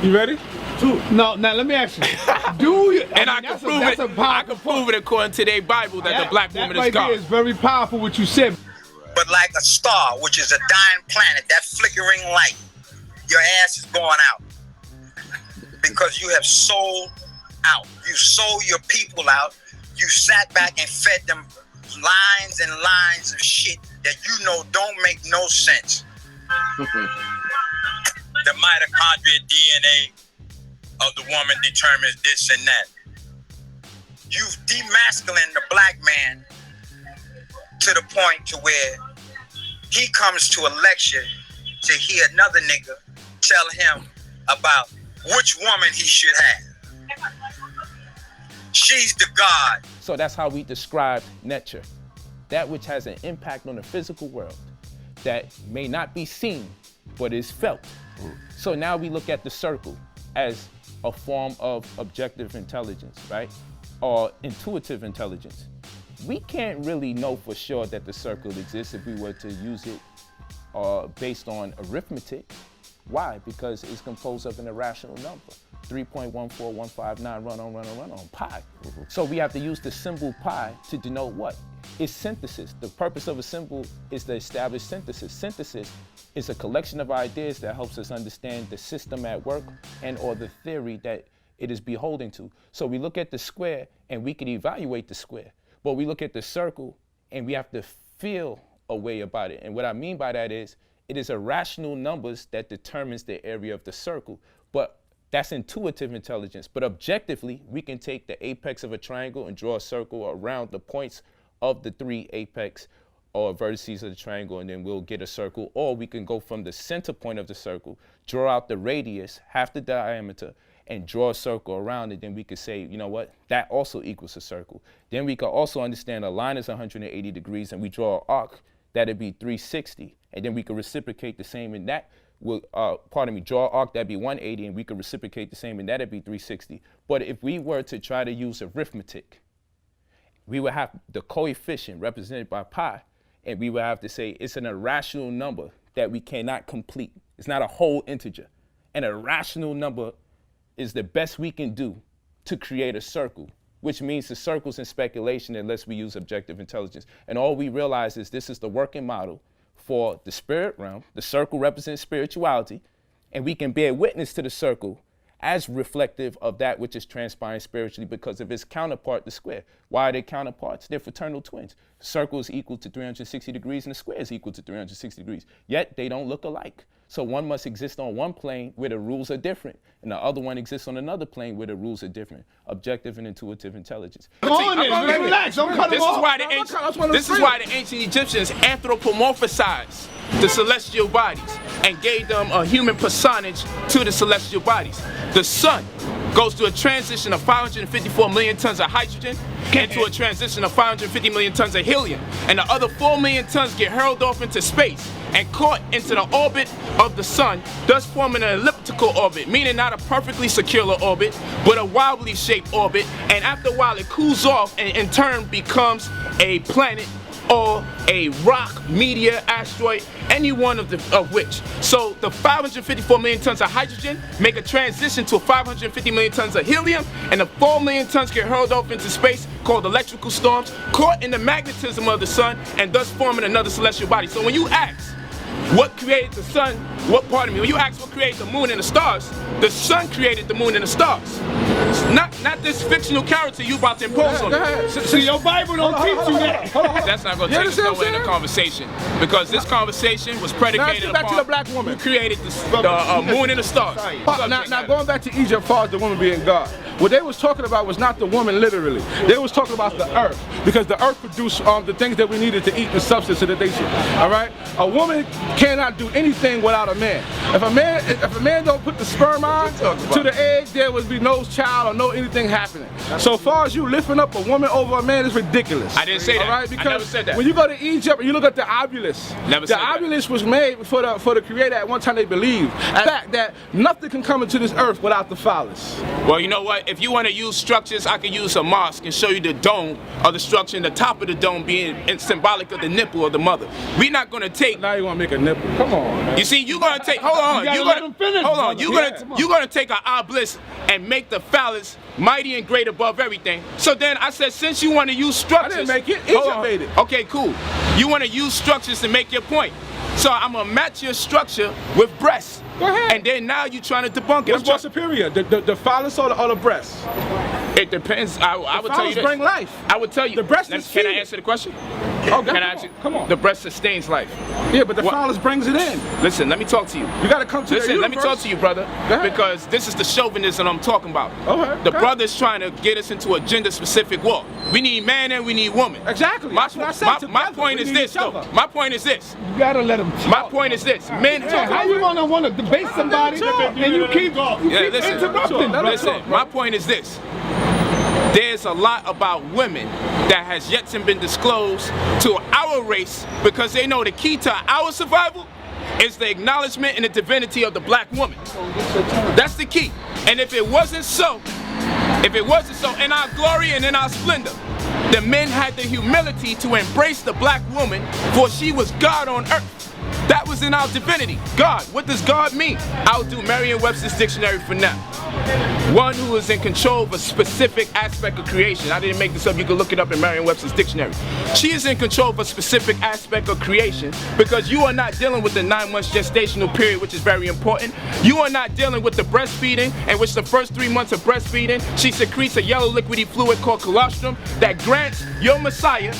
You ready? 2. No, now let me ask you. Do you? And I can prove it. I can prove it according to their Bible that the black woman is God. That is very powerful what you said. But like a star, which is a dying planet, that flickering light, your ass is going out. Because you have sold out. You sold your people out. You sat back and fed them lines and lines of shit that you know don't make no sense. The mitochondrial DNA of the woman determines this and that. You've demasculined the black man to the point to where he comes to a lecture to hear another nigga tell him about which woman he should have. She's the God. So that's how we describe nature. That which has an impact on the physical world that may not be seen, but is felt. So now we look at the circle as a form of objective intelligence, right? Or intuitive intelligence. We can't really know for sure that the circle exists if we were to use it based on arithmetic. Why? Because it's composed of an irrational number. 3.14159 run on pi. So we have to use the symbol pi to denote what? It's synthesis. The purpose of a symbol is to establish synthesis. Synthesis is a collection of ideas that helps us understand the system at work and or the theory that it is beholden to. So we look at the square and we can evaluate the square, but we look at the circle and we have to feel a way about it. And what I mean by that is it is irrational numbers that determines the area of the circle, but that's intuitive intelligence. But objectively, we can take the apex of a triangle and draw a circle around the points of the 3 apex or vertices of the triangle, and then we'll get a circle. Or we can go from the center point of the circle, draw out the radius, half the diameter, and draw a circle around it. Then we could say, you know what, that also equals a circle. Then we could also understand a line is 180 degrees, and we draw an arc, that'd be 360. And then we could reciprocate the same, and that will, draw an arc, that'd be 180, and we could reciprocate the same, and that'd be 360. But if we were to try to use arithmetic, we would have the coefficient represented by pi, and we would have to say it's an irrational number that we cannot complete. It's not a whole integer. An irrational number is the best we can do to create a circle, which means the circle's in speculation unless we use objective intelligence. And all we realize is this is the working model for the spirit realm. The circle represents spirituality, and we can bear witness to the circle as reflective of that which is transpiring spiritually because of its counterpart, the square. Why are they counterparts? They're fraternal twins. The circle is equal to 360 degrees and the square is equal to 360 degrees. Yet they don't look alike. So one must exist on one plane where the rules are different, and the other one exists on another plane where the rules are different. Objective and intuitive intelligence. Relax, don't cut him off. This is why the ancient Egyptians anthropomorphized the celestial bodies and gave them a human personage to the celestial bodies. The sun goes through a transition of 554 million tons of hydrogen into a transition of 550 million tons of helium. And the other 4 million tons get hurled off into space and caught into the orbit of the sun, thus forming an elliptical orbit, meaning not a perfectly circular orbit, but a wildly shaped orbit. And after a while, it cools off and in turn becomes a planet or a rock, meteor, asteroid, any one of which. So the 554 million tons of hydrogen make a transition to 550 million tons of helium, and the 4 million tons get hurled off into space called electrical storms, caught in the magnetism of the sun, and thus forming another celestial body. So when you ask, what created the sun? When you ask what created the moon and the stars, the sun created the moon and the stars. Not this fictional character you about to impose on me. See, your Bible don't teach you that. That's not going to take us nowhere in the conversation, because this conversation was predicated back upon to the black woman. who created the moon and the stars. Now going back to Egypt, as far as the woman being God, what they was talking about was not the woman literally. They was talking about the earth, because the earth produced the things that we needed to eat, the substance of the nation. All right, a woman cannot do anything without a man. If a man don't put the sperm on to the egg, there would be no child or no anything happening. So far as you lifting up a woman over a man is ridiculous. I didn't say that. All right, because I never said that. when you go to Egypt and you look at the ovulus, Never said that. ovulus was made for the creator at one time. They believed, in fact, that nothing can come into this earth without the phallus. Well, you know what? if you want to use structures, I can use a mosque and show you the dome or the structure and the top of the dome being symbolic of the nipple of the mother. We're not going to take. Now you want to make a nipple? Come on, man. You see, you're going to take. Hold on. You're going to take an obelisk and make the phallus mighty and great above everything. So then I said, since you want to use structures, I didn't make it. Egypt made it. Okay, cool. You want to use structures to make your point. So I'm gonna match your structure with breasts. Go ahead. And then now you're trying to debunk it. What's more superior, the phallus or the breast? It depends. I would tell you this. Bring life. I would tell you. The breast Can is I feeding. answer the question? Oh, Can I answer? Come on. The breast sustains life. Yeah, but the phallus brings it in. Listen, let me talk to you. You got to come to the Listen, let me universe. talk to you, brother. Go ahead. Because this is the chauvinism I'm talking about. Okay, The okay. brother's trying to get us into a gender-specific war. We need man and we need woman. Exactly. My That's what I said. my Together. point We is need this, each other. though. My point is this. You gotta let them talk. My point is this. Men Yeah, how you gonna want to debate somebody and you keep listen, interrupting? Listen, my point is this. There's a lot about women that has yet to been disclosed to our race because they know the key to our survival is the acknowledgement and the divinity of the black woman. That's the key. And if it wasn't so, in our glory and in our splendor, the men had the humility to embrace the black woman, for she was God on earth. That was in our divinity. God. What does God mean? I'll do Merriam-Webster's dictionary for now. One who is in control of a specific aspect of creation. I didn't make this up. You can look it up in Merriam-Webster's dictionary. She is in control of a specific aspect of creation because you are not dealing with the 9 months gestational period, which is very important. You are not dealing with the breastfeeding, in which the first 3 months of breastfeeding, she secretes a yellow liquidy fluid called colostrum that grants your Messiah.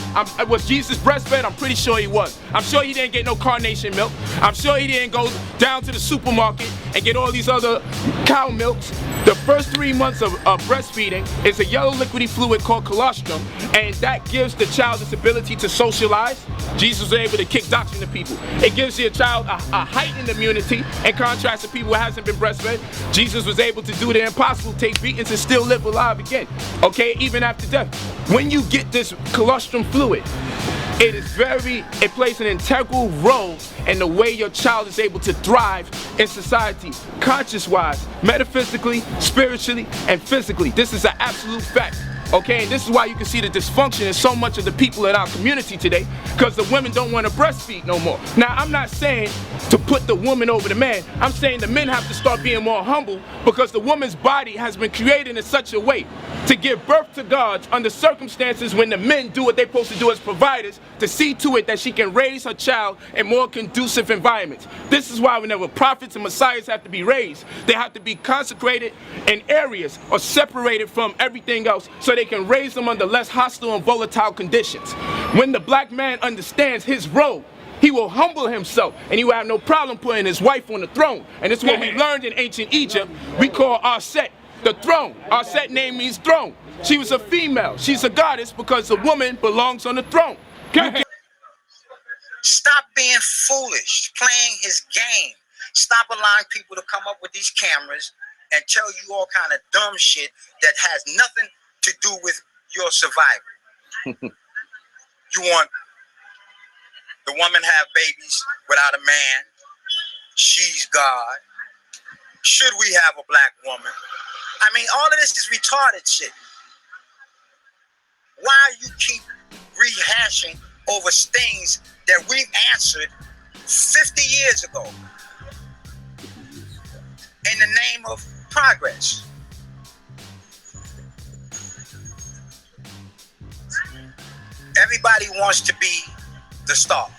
Was Jesus breastfed? I'm pretty sure he was. I'm sure he didn't get no carnation milk. I'm sure he didn't go down to the supermarket and get all these other cow milks. The first 3 months of breastfeeding is a yellow liquidy fluid called colostrum, and that gives the child this ability to socialize. Jesus was able to kick doctrine to people. It gives your child a heightened immunity in contrast to people who hasn't been breastfed. Jesus was able to do the impossible, take beatings and still live alive again. Okay, even after death. When you get this colostrum fluid, it plays an integral role in the way your child is able to thrive in society, conscious-wise, metaphysically, spiritually, and physically. This is an absolute fact. Okay, and this is why you can see the dysfunction in so much of the people in our community today, because the women don't want to breastfeed no more. Now, I'm not saying to put the woman over the man. I'm saying the men have to start being more humble because the woman's body has been created in such a way to give birth to gods under circumstances when the men do what they're supposed to do as providers to see to it that she can raise her child in more conducive environments. This is why whenever prophets and messiahs have to be raised, they have to be consecrated in areas or separated from everything else so they can raise them under less hostile and volatile conditions. When the black man understands his role, he will humble himself and he will have no problem putting his wife on the throne. And it's what we learned in ancient Egypt. We call Aset the throne. Aset name means throne. She was a female. She's a goddess because the woman belongs on the throne. Stop being foolish, playing his game. Stop allowing people to come up with these cameras and tell you all kind of dumb shit that has nothing to do with your survival. You want the woman have babies without a man. She's God. Should we have a black woman? I mean, all of this is retarded shit. Why you keep rehashing over things that we've answered 50 years ago in the name of progress? Everybody wants to be the star,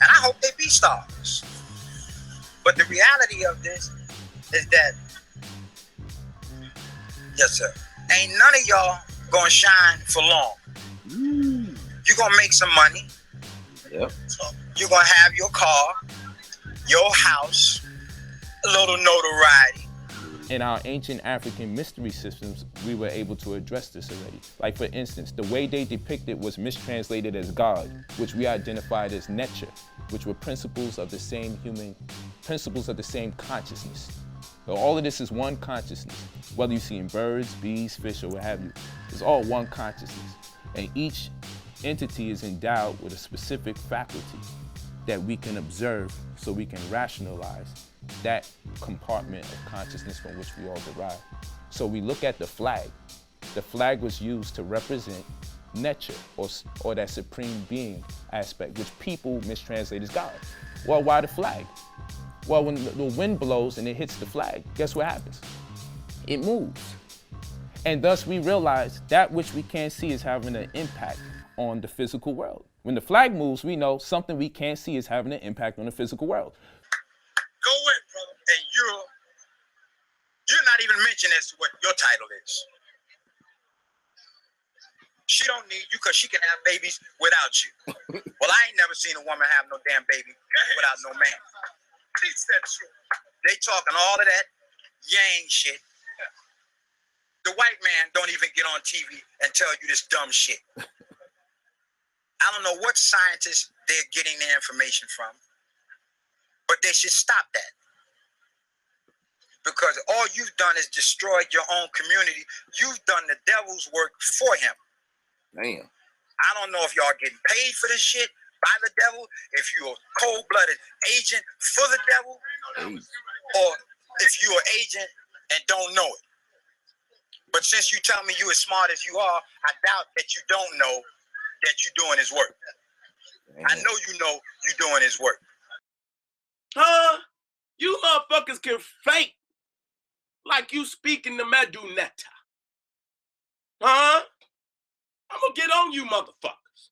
and I hope they be stars. But the reality of this is that, yes sir, ain't none of y'all gonna shine for long. You're gonna make some money. Yep. You're gonna have your car, your house, a little notoriety. In our ancient African mystery systems, we were able to address this already. Like for instance, the way they depicted was mistranslated as God, which we identified as nature, which were principles of the same consciousness. So all of this is one consciousness. Whether you see in birds, bees, fish, or what have you, it's all one consciousness. And each entity is endowed with a specific faculty that we can observe so we can rationalize that compartment of consciousness from which we all derive. So we look at the flag. The flag was used to represent nature or that supreme being aspect, which people mistranslate as God. Well, why the flag? Well, when the wind blows and it hits the flag, guess what happens? It moves. And thus we realize that which we can't see is having an impact on the physical world. When the flag moves, we know something we can't see is having an impact on the physical world. Go in, brother. And you're not even mentioned as to what your title is. She don't need you because she can have babies without you. Well, I ain't never seen a woman have no damn baby without no man. Teach that truth. They talking all of that yang shit. The white man don't even get on TV and tell you this dumb shit. I don't know what scientists they're getting their information from, but they should stop that. Because all you've done is destroyed your own community. You've done the devil's work for him. Damn. I don't know if y'all getting paid for this shit by the devil, if you're a cold-blooded agent for the devil, or if you're an agent and don't know it. But since you tell me you as smart as you are, I doubt that you don't know that you're doing his work. Damn. I know you're doing his work. Huh? You motherfuckers can fake like you speaking the Medunetta. Huh? I'm gonna get on you motherfuckers.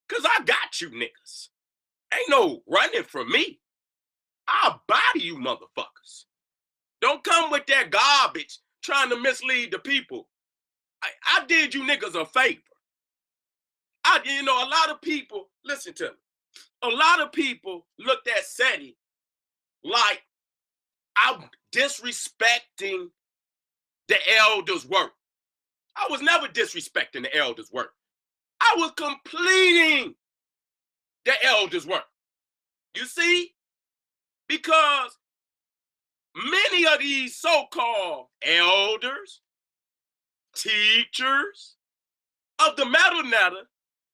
Cause I got you niggas. Ain't no running from me. I'll body you motherfuckers. Don't come with that garbage trying to mislead the people. I did you niggas a favor. A lot of people, listen to me. A lot of people looked at SETI like I'm disrespecting the elders' work. I was never disrespecting the elders' work. I was completing the elders' work. You see? Because many of these so-called elders, teachers of the metal netta,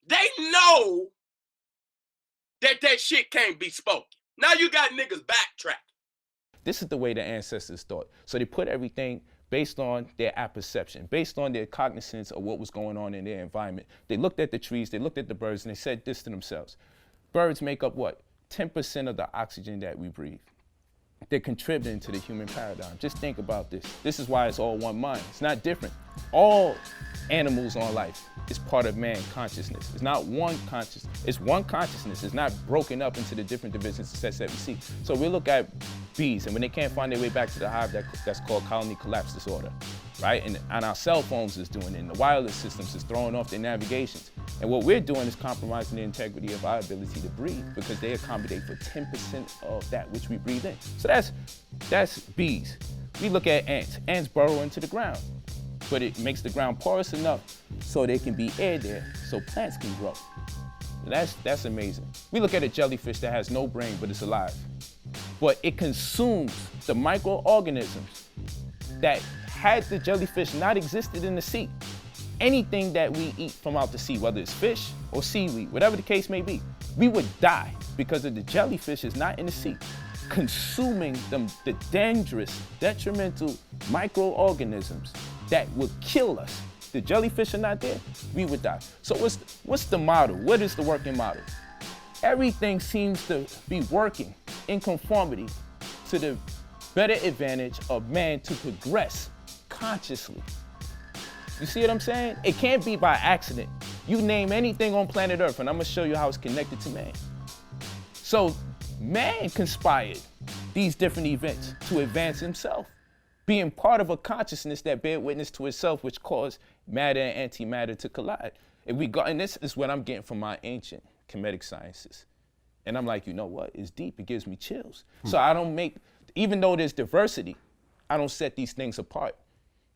they know that shit can't be spoken. Now you got niggas backtracking. This is the way the ancestors thought. So they put everything based on their apperception, based on their cognizance of what was going on in their environment. They looked at the trees, they looked at the birds, and they said this to themselves. Birds make up what? 10% of the oxygen that we breathe. They're contributing to the human paradigm. Just think about this. This is why it's all one mind. It's not different. All animals on life is part of man consciousness. It's not one consciousness. It's one consciousness. It's not broken up into the different divisions and sets that we see. So we look at bees, and when they can't find their way back to the hive, that's called colony collapse disorder, right? And our cell phones is doing it, and the wireless systems is throwing off their navigations. And what we're doing is compromising the integrity of our ability to breathe, because they accommodate for 10% of that which we breathe in. So that's bees. We look at ants. Ants burrow into the ground, but it makes the ground porous enough so there can be air there so plants can grow. That's amazing. We look at a jellyfish that has no brain, but it's alive. But it consumes the microorganisms that, had the jellyfish not existed in the sea, anything that we eat from out the sea, whether it's fish or seaweed, whatever the case may be, we would die because of the jellyfish is not in the sea, consuming the dangerous, detrimental microorganisms that would kill us. The jellyfish are not there, we would die. So what's the model? What is the working model? Everything seems to be working in conformity to the better advantage of man to progress consciously. You see what I'm saying? It can't be by accident. You name anything on planet Earth, and I'm gonna show you how it's connected to man. So man conspired these different events to advance himself, being part of a consciousness that bear witness to itself, which caused matter and antimatter to collide. And this is what I'm getting from my ancient Kemetic sciences. And I'm like, you know what? It's deep. It gives me chills. So I don't even though there's diversity, I don't set these things apart.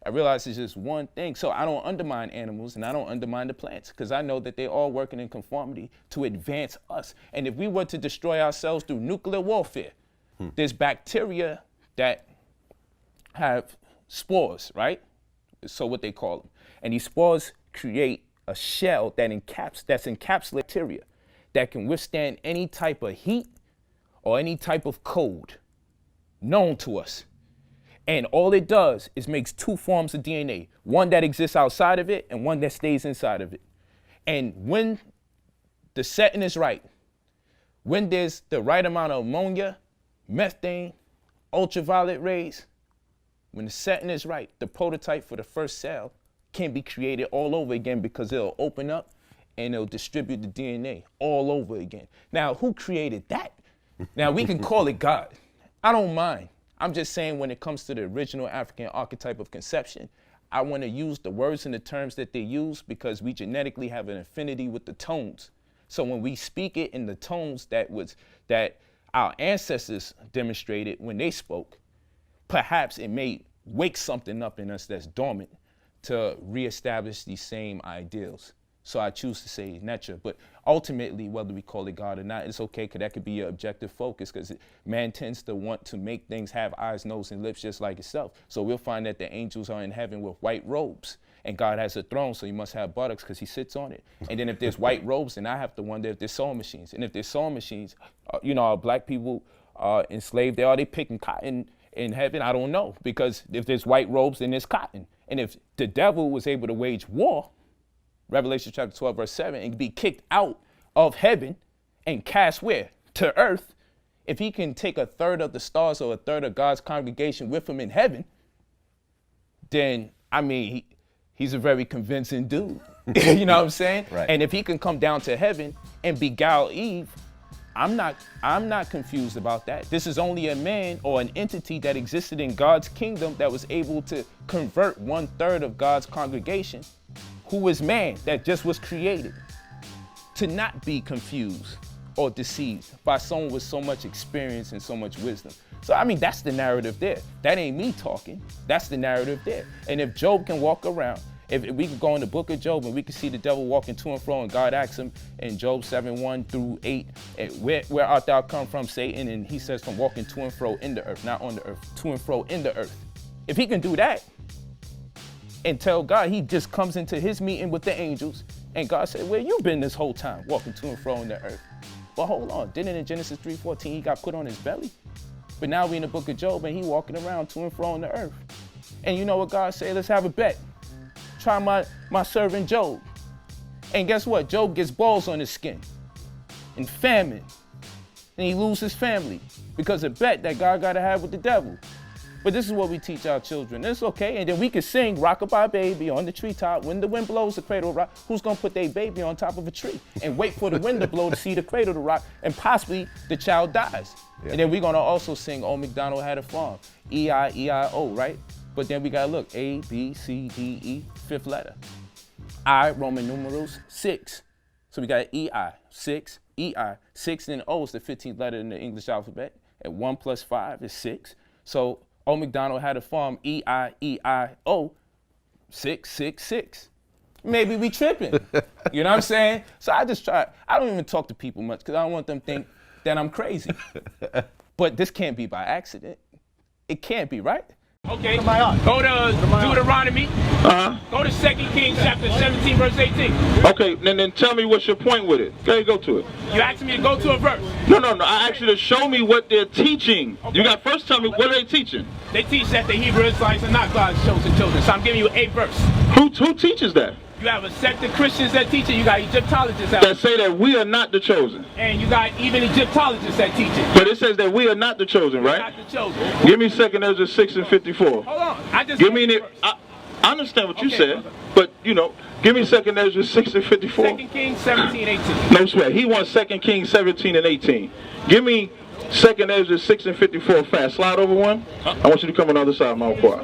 I realize it's just one thing. So I don't undermine animals and I don't undermine the plants, because I know that they're all working in conformity to advance us. And if we were to destroy ourselves through nuclear warfare, there's bacteria that have spores, right? So what they call them. And these spores create a shell that's encapsulated bacteria that can withstand any type of heat or any type of cold known to us. And all it does is makes two forms of DNA, one that exists outside of it and one that stays inside of it. And when the setting is right, when there's the right amount of ammonia, methane, ultraviolet rays, when the setting is right, the prototype for the first cell can be created all over again because it'll open up and it'll distribute the DNA all over again. Now, who created that? Now, we can call it God. I don't mind. I'm just saying when it comes to the original African archetype of conception, I want to use the words and the terms that they use because we genetically have an affinity with the tones. So when we speak it in the tones that our ancestors demonstrated when they spoke, perhaps it may wake something up in us that's dormant to reestablish these same ideals. So I choose to say nature, but ultimately, whether we call it God or not, it's okay, because that could be your objective focus, because man tends to want to make things have eyes, nose, and lips just like itself. So we'll find that the angels are in heaven with white robes, and God has a throne, so he must have buttocks because he sits on it. And then if there's white robes, then I have to wonder if there's sewing machines. And if there's sewing machines, are black people enslaved there? Are they picking cotton in heaven? I don't know, because if there's white robes, then there's cotton. And if the devil was able to wage war, Revelation chapter 12, verse 7, and be kicked out of heaven and cast where? To earth. If he can take a third of the stars or a third of God's congregation with him in heaven, then, I mean, he's a very convincing dude. You know what I'm saying? Right. And if he can come down to heaven and beguile Eve, I'm not confused about that. This is only a man or an entity that existed in God's kingdom that was able to convert 1/3 of God's congregation, who was man that just was created, to not be confused or deceived by someone with so much experience and so much wisdom. So, I mean, that's the narrative there. That ain't me talking. That's the narrative there. And if Job can walk around, if we could go in the book of Job and we could see the devil walking to and fro, and God asks him in Job 7:1-8, where art thou come from, Satan? And he says, from walking to and fro in the earth, not on the earth, to and fro in the earth. If he can do that and tell God, he just comes into his meeting with the angels, and God said, where you been this whole time, walking to and fro in the earth? But hold on, didn't in Genesis 3:14 he got put on his belly? But now we in the book of Job and he walking around to and fro in the earth. And you know what God said? Let's have a bet. Try my servant Job. And guess what? Job gets balls on his skin and famine. And he loses his family because of a bet that God got to have with the devil. But this is what we teach our children. It's okay. And then we can sing Rockabye Baby on the treetop. When the wind blows, the cradle rock. Who's going to put their baby on top of a tree and wait for the wind to blow to see the cradle to rock, and possibly the child dies? Yeah. And then we're going to also sing Old MacDonald Had a Farm. E-I-E-I-O, right? But then we got to look, A, B, C, D, E, fifth letter. I, Roman numerals, 6. So we got E-I, 6, E-I. 6 and O is the 15th letter in the English alphabet. And 1 + 5 is 6. So Old MacDonald had a farm, E-I-E-I-O, 6, 6, 6. Maybe we tripping. You know what I'm saying? So I just try, I don't even talk to people much because I don't want them to think that I'm crazy. But this can't be by accident. It can't be, right? Okay, go to Deuteronomy. Go to 2 Kings chapter 17, verse 18. Okay, then tell me what's your point with it. Okay, go to it. You asked me to go to a verse. No. I asked you to show me what they're teaching. Okay. You got first tell me what are they teaching. They teach that the Hebrew Israelites are not God's chosen children. So I'm giving you a verse. Who teaches that? You have a sect of Christians that teach it. You got Egyptologists that say that we are not the chosen. And you got even Egyptologists that teach it. But it says that we are not the chosen, right? Not the chosen. Give me 2 Ezra 6:54. Hold on. I just give me the. I understand what you said, but give me 2 Ezra 6:54. 2 Kings 17:18. No sweat. He wants 2 Kings 17 and 18. Give me 2 Ezra 6:54 fast. Slide over one. I want you to come on the other side of my choir.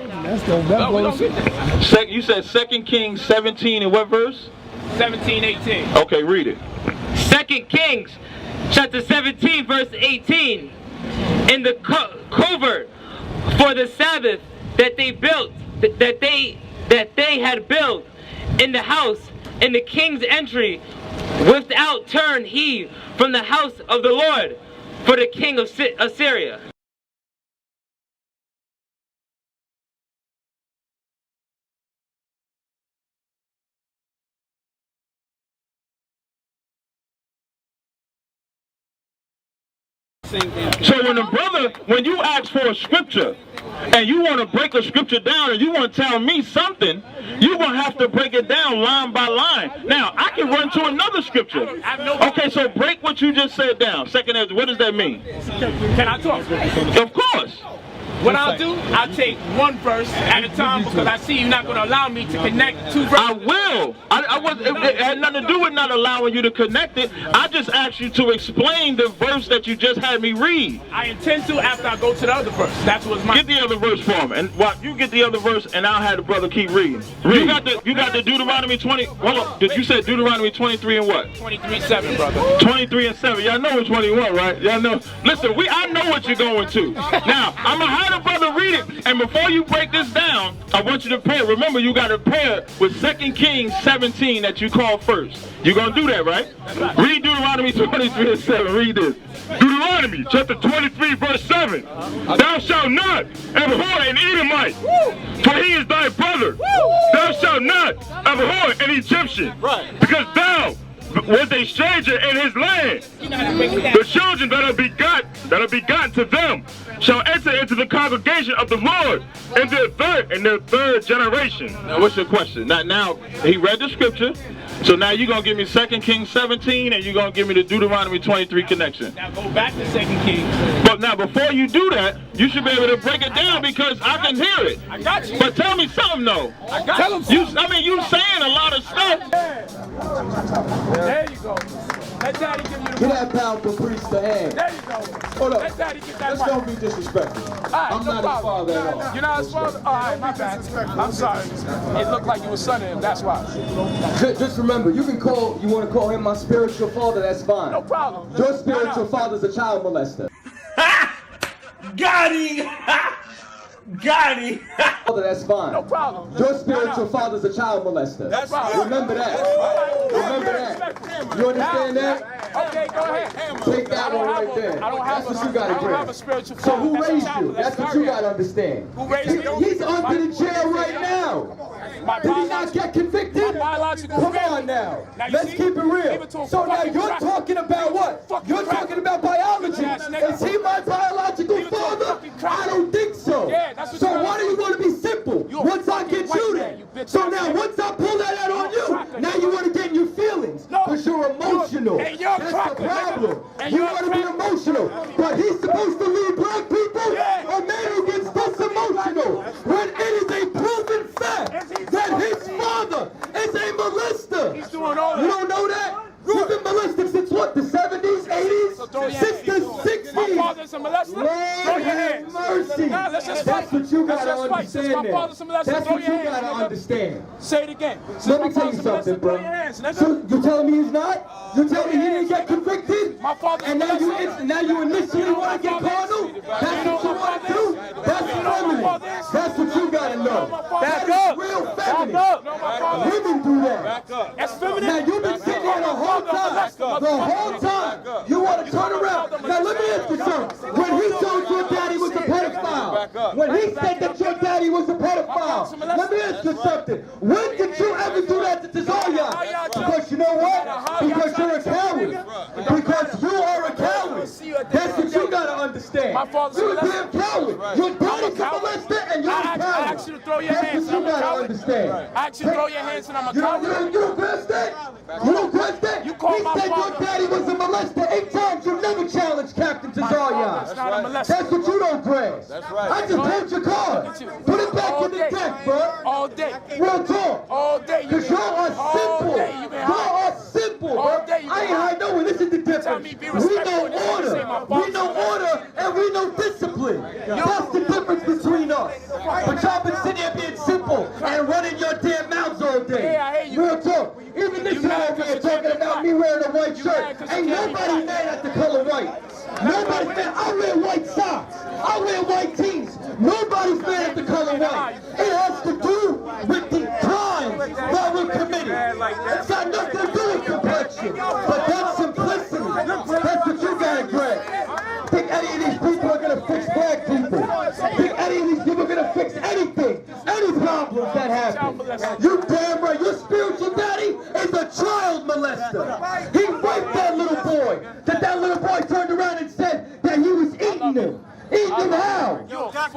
You said 2 Kings 17 and what verse? 17:18. Okay, read it. 2 Kings chapter 17 verse 18. In the covert for the Sabbath that they built, that they had built in the house, in the king's entry, without turn he from the house of the Lord, for the king of Assyria. So when you ask for a scripture and you want to break a scripture down and you want to tell me something, you're going to have to break it down line by line. Now, I can run to another scripture. Okay, so break what you just said down. Second Ezra, what does that mean? Can I talk? Of course. What I'll do, I'll take one verse at a time because I see you're not going to allow me to connect two verses. I will. It had nothing to do with not allowing you to connect it. I just asked you to explain the verse that you just had me read. I intend to after I go to the other verse. That's what's my... Get the other verse for me. And while you get the other verse, and I'll have the brother keep reading. You got the Deuteronomy 20. Hold on. Did you say Deuteronomy 23 and what? 23:7, brother. 23 and 7. Y'all know which one you want, right? Y'all know. Listen, I know what you're going to. Now, I'm going to have the brother read it. And before you break this down, I want you to pair. Remember, you got to pair with 2 Kings 17 that you called first. You're going to do that, right? Read Deuteronomy 23 and 7. Read this. Deuteronomy chapter 23 verse 7. Thou shalt not abhor an Edomite, for he is thy brother. Thou shalt not abhor an Egyptian, because thou was a stranger in his land. The children that are begotten to them shall enter into the congregation of the Lord in their third generation. Now, what's your question? Now he read the scripture, so now you're going to give me 2 Kings 17 and you're going to give me the Deuteronomy 23 connection. Now go back to 2 Kings. But now before you do that, you should be able to break it down because I can hear it. I got you. But tell me something though. I got you. You saying a lot of stuff. There you go. Let Daddy give you the Get that powerful priest the hand. There you go. Hold up. Let Daddy get that Let's don't be disrespectful. I'm not his father at all. You're not his father? All right, my bad. I'm sorry. It looked like you were son of him, that's why. Just remember, you want to call him my spiritual father, that's fine. No problem. Your spiritual father's a child molester. Got him! Got him! That's fine. No problem. Your spiritual father's a child molester. That's right. Remember that. Remember that. You understand that? Okay, go ahead. Take that one right there. That's what you got to grab. So who raised you? That's what you got to understand. Who raised me? He's under the jail right now. Did he not get convicted? Come on now. Let's keep it real. So now you're talking about what? You're talking about biology. Is he my biological father? I don't think so. So why do you want to be simple? Once I get you there. So now once I pull that out on you, now you want to get in your feelings. Because you're emotional. That's the problem. You want to be emotional. But he's supposed to lead black people. A man who gets this emotional. When it is a proven fact that his father is a molester. He's doing all that. You don't know that? You've been molested since what? The 70s, 80s? Since the 60s? My father's a molester. Lord have mercy. Nah, let's just That's fight. what you Let's gotta just fight. Since understand. my father's a molester, That's throw what your you hands, gotta nigga. understand. Say it again. Let me tell you something, bro. So you telling me he's not? You telling me he didn't get convicted? My father's And now you initially want to get carnal? That's what you want to do? That's feminine. That's what you gotta know. That is real feminine. Women do that. That's feminine. Now you've been sitting here the whole time. The whole time. You want to turn around. Now let me ask you something. When he told your daddy was a pedophile, when he said that your daddy was a pedophile, let me ask you something. When did you ever do that to Tazaya? Because you know what? Because you're a coward. Because you are a coward. That's what you gotta understand. You're a damn coward. Your daddy's a molester and you're a coward. I asked you to throw your hands That's and what I'm you a gotta coward. understand. I asked you to throw your hands and I'm a coward. You don't grasp that? You don't grasp that? You call my He said father. your daddy was a molester 8 times. You never challenged Captain father's Tazaya. not a molester. That's what you don't grasp. I just pulled your card. Put it back in the deck, bro. All day. Real talk. All day. Because y'all are simple. Y'all are simple, bro. I ain't hide no one. This is the difference. We know order. We know order and we know discipline. That's the difference between us. But y'all been sitting here being simple and running your damn mouths all day. Yeah, I hear you. Real talk. Even this guy over here talking about me wearing a white shirt. Ain't nobody mad at the color white. Nobody's mad. I wear white socks. I wear white tees. Nobody's mad at the color white. It has to do with the crime that we're committing. It's got nothing to do with complexion. But that's simplicity. That's what you gotta grab. Think any of these people are gonna fix black people. Think any of these people are gonna fix anything. Any problems that happen. You damn right. Your spiritual daddy is a child molester. He raped that little boy. That little boy turned around and said that he was eating him. Eating him how?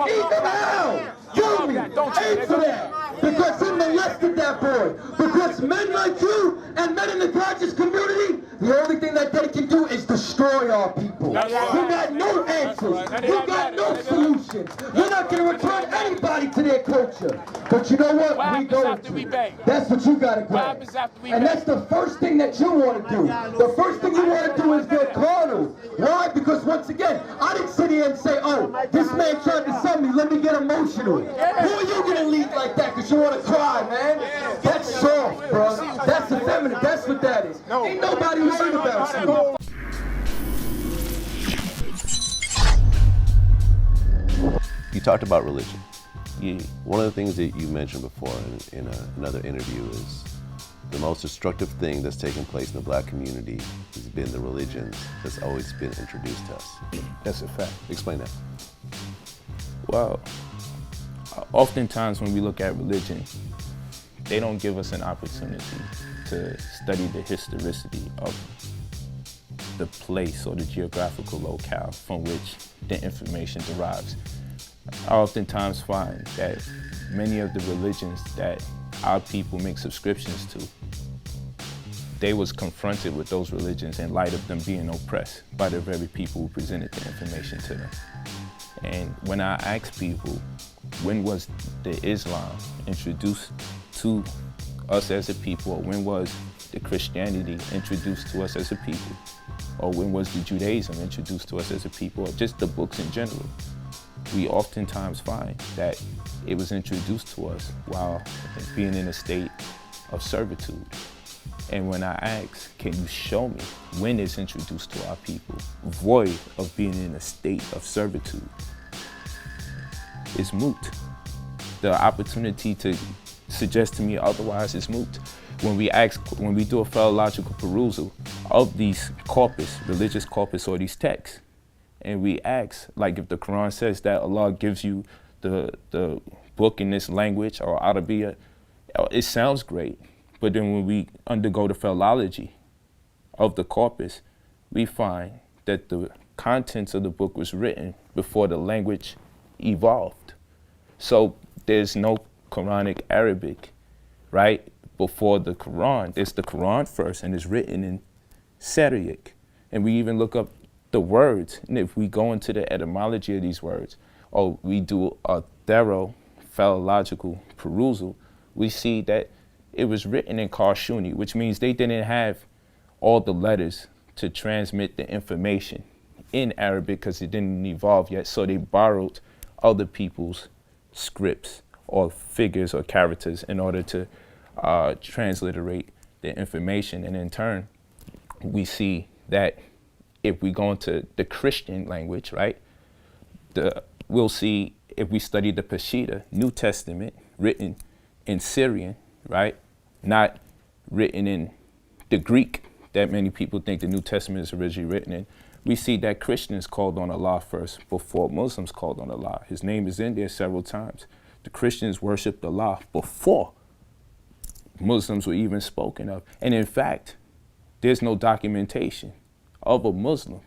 Eat them out! Kill me! Answer that! Because he molested that boy. Because men like you and men in the conscious community, the only thing that they can do is destroy our people. You got no answers. You got no solutions. You're not going to return anybody to their culture. But you know what? We going to. That's what you got to grab. And that's the first thing that you want to do. The first thing you want to do is get carnal. Why? Because once again, I didn't sit here and say, oh, this man tried to sell me, let me get emotional. Who are you going to lead like that because you want to cry, man? That's soft, bro. That's effeminate. That's what that is. Ain't nobody worried about you. You talked about religion. Yeah. One of the things that you mentioned before in another interview is the most destructive thing that's taken place in the black community has been the religion that's always been introduced to us. That's a fact. Explain that. Well, oftentimes when we look at religion, they don't give us an opportunity to study the historicity of the place or the geographical locale from which the information derives. I oftentimes find that many of the religions that our people make subscriptions to, they was confronted with those religions in light of them being oppressed by the very people who presented the information to them. And when I ask people, when was the Islam introduced to us as a people, or when was the Christianity introduced to us as a people, or when was the Judaism introduced to us as a people, or just the books in general, we oftentimes find that it was introduced to us while being in a state of servitude. And when I ask, can you show me when it's introduced to our people, void of being in a state of servitude, it's moot. The opportunity to suggest to me otherwise is moot. When we do a philological perusal of these corpus, religious corpus, or these texts, and we ask, like if the Quran says that Allah gives you the book in this language or Arabiya, it sounds great. But then when we undergo the philology of the corpus, we find that the contents of the book was written before the language evolved. So there's no Quranic Arabic, right? Before the Quran. There's the Quran first, and it's written in Syriac. And we even look up the words, and if we go into the etymology of these words, or we do a thorough philological perusal, we see that it was written in Karshuni, which means they didn't have all the letters to transmit the information in Arabic because it didn't evolve yet, so they borrowed other people's scripts or figures or characters in order to transliterate the information. And in turn, we see that if we go into the Christian language, right, we'll see, if we study the Peshitta, New Testament, written in Syrian, right, not written in the Greek that many people think the New Testament is originally written in, we see that Christians called on Allah first before Muslims called on Allah. His name is in there several times. The Christians worshiped Allah before Muslims were even spoken of. And in fact, there's no documentation of a Muslim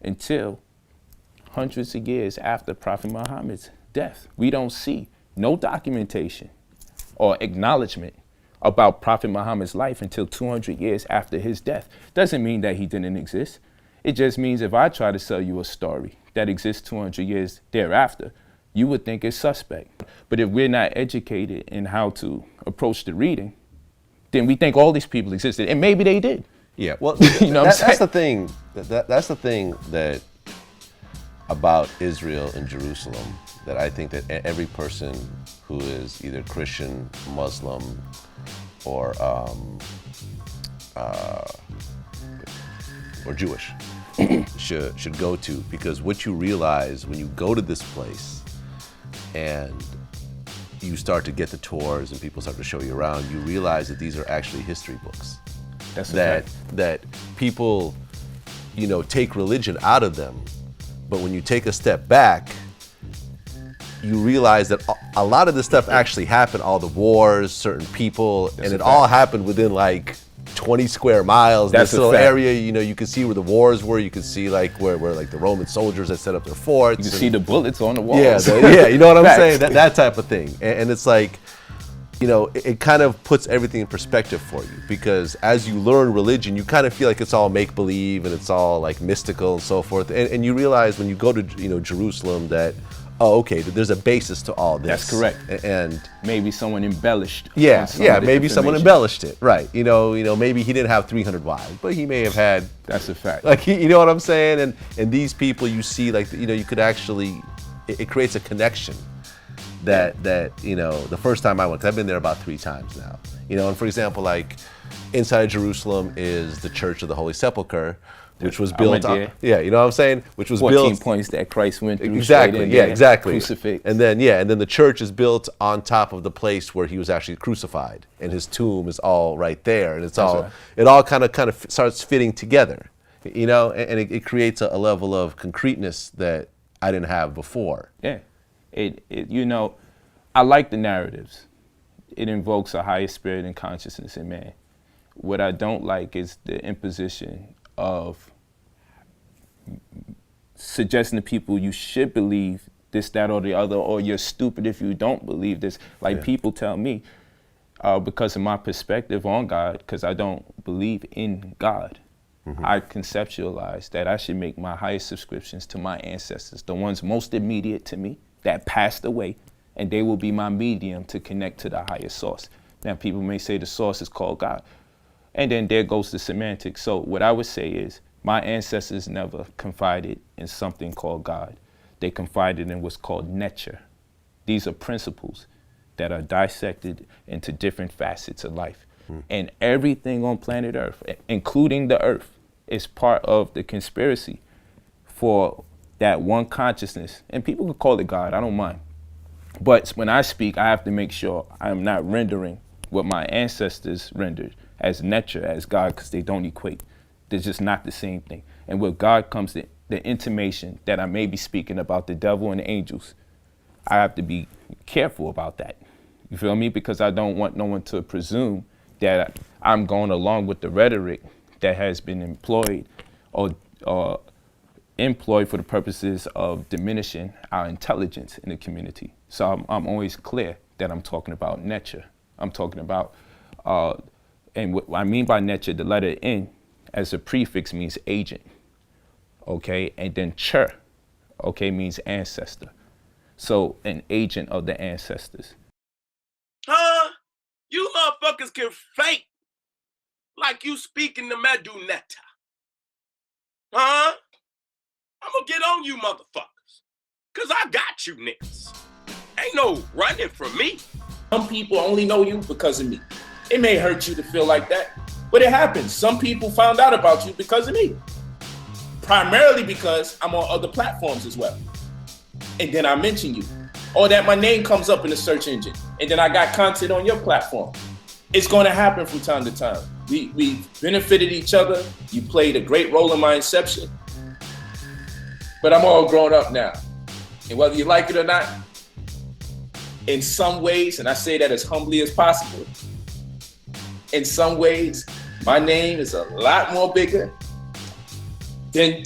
until hundreds of years after Prophet Muhammad's death. We don't see no documentation or acknowledgement about Prophet Muhammad's life until 200 years after his death. Doesn't mean that he didn't exist. It just means if I try to sell you a story that exists 200 years thereafter, you would think it's suspect. But if we're not educated in how to approach the reading, then we think all these people existed, and maybe they did. Yeah, well, you know that's the thing. That's the thing that about Israel and Jerusalem that I think that every person who is either Christian, Muslim, or Jewish should go to, because what you realize when you go to this place and you start to get the tours and people start to show you around, you realize that these are actually history books. That people, you know, take religion out of them, but when you take a step back, you realize that a lot of this stuff actually happened, all the wars, certain people, and it all happened within like 20 square miles. That's this a little fact. area, you know, you can see where the wars were. You can see like where like the Roman soldiers had set up their forts. You can see the bullets on the walls. Yeah, you know what I'm Facts. saying? That type of thing. And it's like, you know, it kind of puts everything in perspective for you, because as you learn religion, you kind of feel like it's all make-believe and it's all like mystical and so forth. And you realize when you go to, you know, Jerusalem that, oh, okay, there's a basis to all this. That's correct. And maybe someone embellished. yeah, on some of the maybe someone information. embellished it, right? You know, maybe he didn't have 300 wives, but he may have had. That's a fact. Like, you know what I'm saying? And these people, you see, like, you know, you could actually, it creates a connection that you know, the first time I went, 'cause I've been there about 3 times now, you know, and for example, like inside Jerusalem is the Church of the Holy Sepulchre, which was built on, you know what I'm saying? Which was 14 built points that Christ went through. exactly, yeah, exactly. Crucifix. And then the church is built on top of the place where he was actually crucified, and his tomb is all right there, and it's all right. it all kind of starts fitting together, you know, and it creates a level of concreteness that I didn't have before. Yeah, it you know, I like the narratives. It invokes a higher spirit and consciousness in man. What I don't like is the imposition of suggesting to people you should believe this, that, or the other, or you're stupid if you don't believe this. Like people tell me, because of my perspective on God, because I don't believe in God, I conceptualize that I should make my highest subscriptions to my ancestors, the ones most immediate to me that passed away, and they will be my medium to connect to the higher source. Now, people may say the source is called God, and then there goes the semantics. So what I would say is my ancestors never confided in something called God. They confided in what's called nature. These are principles that are dissected into different facets of life. And everything on planet Earth, including the Earth, is part of the conspiracy for that one consciousness. And people can call it God, I don't mind. But when I speak, I have to make sure I'm not rendering what my ancestors rendered as nature, as God, because they don't equate. They're just not the same thing. And with God comes the intimation that I may be speaking about the devil and the angels. I have to be careful about that. You feel me? Because I don't want no one to presume that I'm going along with the rhetoric that has been employed or employed for the purposes of diminishing our intelligence in the community. So I'm always clear that I'm talking about nature. I'm talking about, and what I mean by nature, the letter N as a prefix means agent, okay? And then cher, okay, means ancestor. So an agent of the ancestors. Huh? You motherfuckers can fake like you speaking the Medunetta. Huh? I'm gonna get on you motherfuckers. Cause I got you niggas. Ain't no running from me. Some people only know you because of me. It may hurt you to feel like that, but it happens. Some people found out about you because of me. Primarily because I'm on other platforms as well. And then I mention you. Or that my name comes up in the search engine. And then I got content on your platform. It's going to happen from time to time. We benefited each other. You played a great role in my inception. But I'm all grown up now. And whether you like it or not, in some ways, and I say that as humbly as possible, in some ways, my name is a lot more bigger than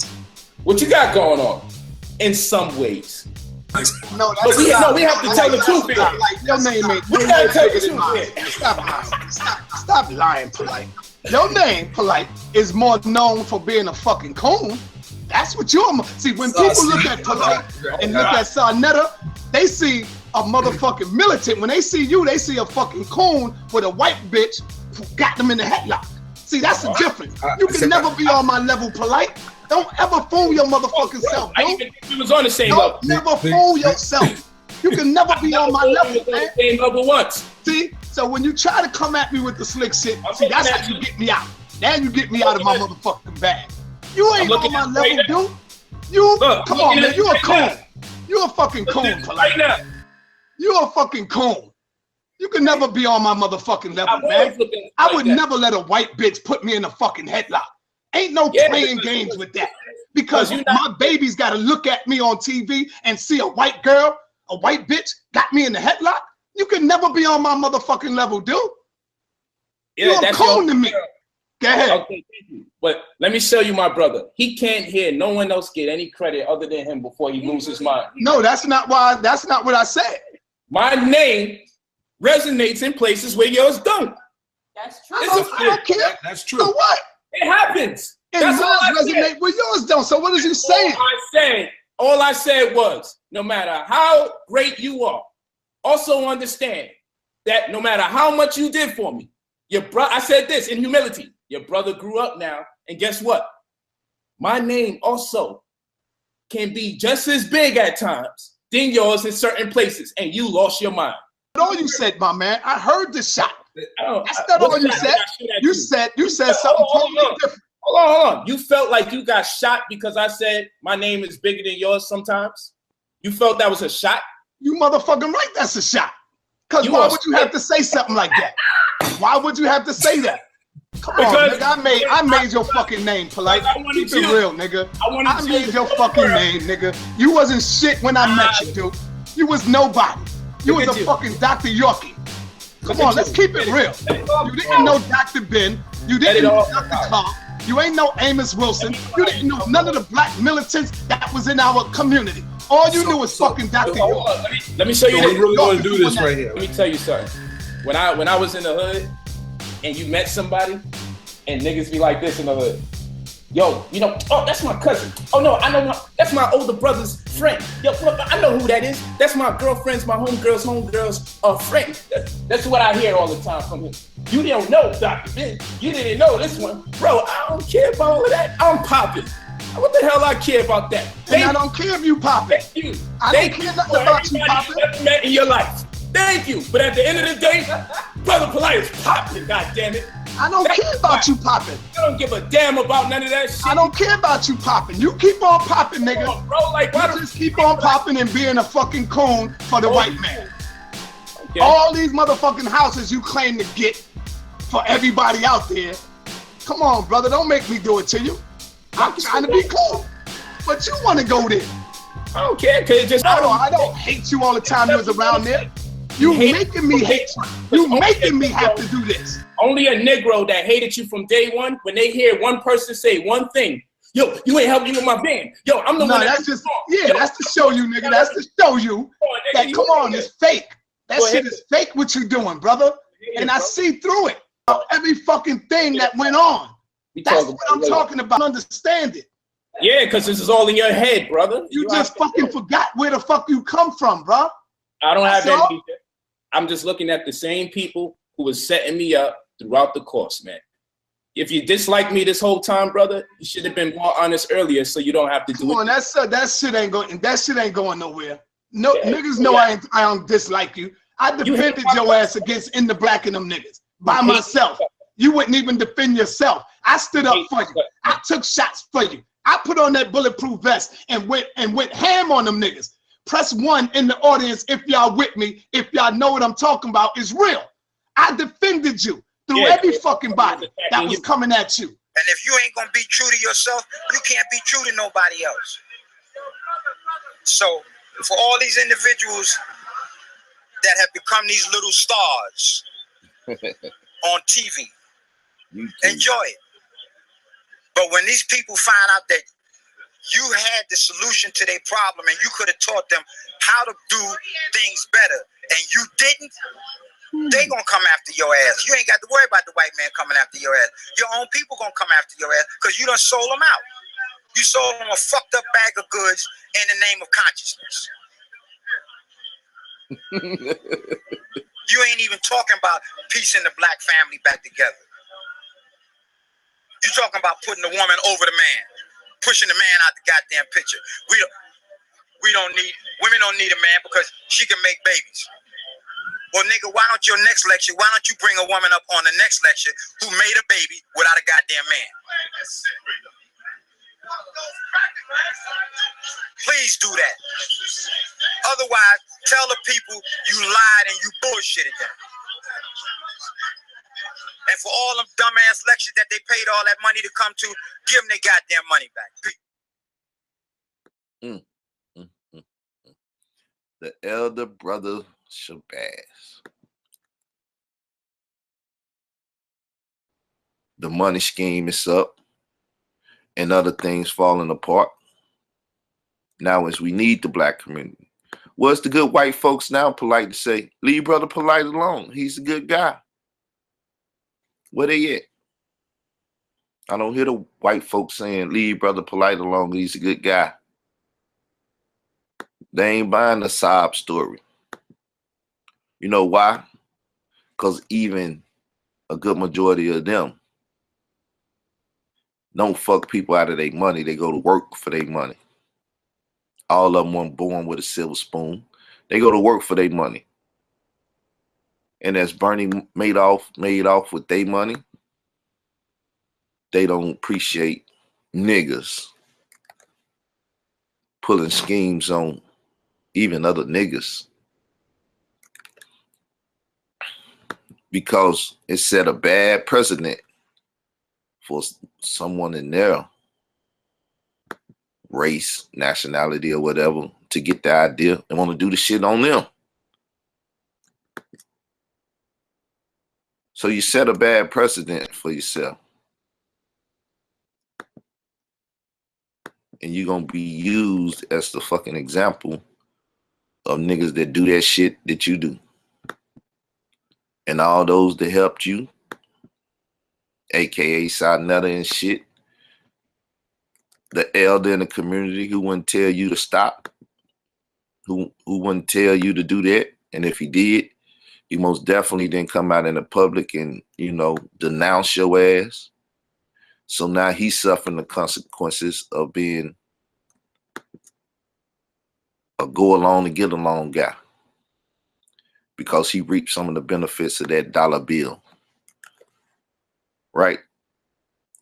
what you got going on. In some ways. No, but we have to tell the truth here. Your name ain't. We gotta tell the truth here. Stop lying, Polight. Your name, Polight, is more known for being a fucking coon. That's what you're. See, when people look at Polight and look at Sarnetta, they see a motherfucking militant. When they see you, they see a fucking coon with a white bitch who got them in the headlock. See, that's the difference. You can never be on my level, Polight. Don't ever fool your motherfucking self, dude. We was on the same level. Don't never fool yourself. You can never be on my level, man. Same level once. See, so when you try to come at me with the slick shit, see, that's how you get me out. Now you get me out of my motherfucking bag. You ain't on my level, dude. You, come on, man, you a coon. You a fucking coon, Polight. You a fucking coon. You can never be on my motherfucking level, man. I would never let a white bitch put me in a fucking headlock. Ain't no playing games with that. Because my baby's got to look at me on TV and see a white girl, a white bitch got me in the headlock. You can never be on my motherfucking level, dude. You're a coon to me. Go ahead. Okay, thank you. But let me show you my brother. He can't hear no one else get any credit other than him before he loses his mind. No, that's not why. That's not what I said. My name resonates in places where yours don't. That's true. I don't care. That's true. So what? It happens. And That's all I mine resonate said. with yours don't. So what is you saying? All I said was, no matter how great you are, also understand that no matter how much you did for me, your brother, I said this in humility, your brother grew up now, and guess what? My name also can be just as big at times than yours in certain places, and you lost your mind. That's all you said, my man. I heard the shot. That's not What all you shot said. did I shoot at You said something totally different. Hold on. You felt like you got shot because I said my name is bigger than yours sometimes? You felt that was a shot? You motherfucking right, that's a shot. Because why would you have to say something like that? Why would you have to say that? Come on, nigga. I made your fucking name, Polight. Keep it real, nigga. I made your fucking name, nigga. You wasn't shit when I met you, dude. You was nobody. You was a fucking Dr. Yorkie. Come on, let's keep it real. You didn't know Dr. Ben. You didn't know Dr. Clark. You ain't know Amos Wilson. You didn't know none of the black militants that was in our community. All you knew was fucking Dr. Yorkie. Let me show you We really want to do this right here. Let me tell you something. When I was in the hood and you met somebody and niggas be like this in the hood. Yo, you know, oh, that's my cousin. Oh no, I know that's my older brother's friend. Yo, look, I know who that is. That's my girlfriend's, my homegirl's friend. That's what I hear all the time from him. You don't know Dr. Ben. You didn't know this one. Bro, I don't care about all of that. I'm popping. What the hell I care about that? And I don't care if you popping. Thank you. I don't care nothing about you popping. You ever met in your life. Thank you. But at the end of the day, Brother Polight is popping, goddammit. I don't care about you popping. I don't give a damn about none of that shit. I don't care about you popping. You keep on popping, nigga. On, bro, like, why you just keep on popping and being a fucking coon for the white man. Okay. All these motherfucking houses you claim to get for everybody out there. Come on, brother. Don't make me do it to you. I'm trying to be cool. But you want to go there. I don't care, cause it just I don't hate you all the time you was around there. You making me hate you. You making me have to do this. Only a Negro that hated you from day one, when they hear one person say one thing, yo, you ain't helping me with my band. Yo, I'm the one that's just, yeah, that's to show you, nigga. That's to show you that, come on, it's fake. That shit is fake what you doing, brother. And I see through it. Every fucking thing that went on. That's what I'm talking about. Understand it. Yeah, because this is all in your head, brother. You just fucking forgot where the fuck you come from, bro. I don't have any. I'm just looking at the same people who was setting me up throughout the course, man. If you dislike me this whole time, brother, you should have been more honest earlier, so you don't have to do it. Come on, that shit ain't going. That shit ain't going nowhere. No, niggas know I don't dislike you. I defended your ass against In the Black and them niggas by myself. You wouldn't even defend yourself. I stood up for you. I took shots for you. I put on that bulletproof vest and went ham on them niggas. Press 1 in the audience if y'all with me, if y'all know what I'm talking about. It's real. I defended you through every fucking body that was coming at you. And if you ain't gonna be true to yourself, you can't be true to nobody else. So for all these individuals that have become these little stars on TV, enjoy it. But when these people find out that you had the solution to their problem and you could have taught them how to do things better and you didn't, they gonna come after your ass. You ain't got to worry about the white man coming after your ass. Your own people gonna come after your ass because you done sold them out. You sold them a fucked up bag of goods in the name of consciousness. You ain't even talking about piecing the black family back together. You talking about putting the woman over the man, pushing the man out the goddamn picture. Women don't need a man because she can make babies. Well, nigga, why don't you bring a woman up on the next lecture who made a baby without a goddamn man? Please do that. Otherwise, tell the people you lied and you bullshitted them. And for all them dumbass lectures that they paid all that money to come to, give them their goddamn money back. The elder brother Shabazz. the money scheme is up, and other things falling apart. Now, as we need the black community. What's the good white folks now polite to say? Leave Brother Polight alone. He's a good guy. Where they at? I don't hear the white folks saying, leave Brother Polight alone. He's a good guy. They ain't buying the sob story. You know why? Because even a good majority of them don't fuck people out of their money. They go to work for their money. All of them weren't born with a silver spoon. They go to work for their money. And as Bernie made off with their money, they don't appreciate niggas pulling schemes on even other niggas. Because it set a bad precedent for someone in their race, nationality, or whatever to get the idea and want to do the shit on them. So you set a bad precedent for yourself. And you're going to be used as the fucking example of niggas that do that shit that you do. And all those that helped you, aka Netta and shit, the elder in the community who wouldn't tell you to stop, who wouldn't tell you to do that. And if he did, he most definitely didn't come out in the public and, you know, denounce your ass. So now he's suffering the consequences of being a go along and get along guy because he reaped some of the benefits of that dollar bill. Right?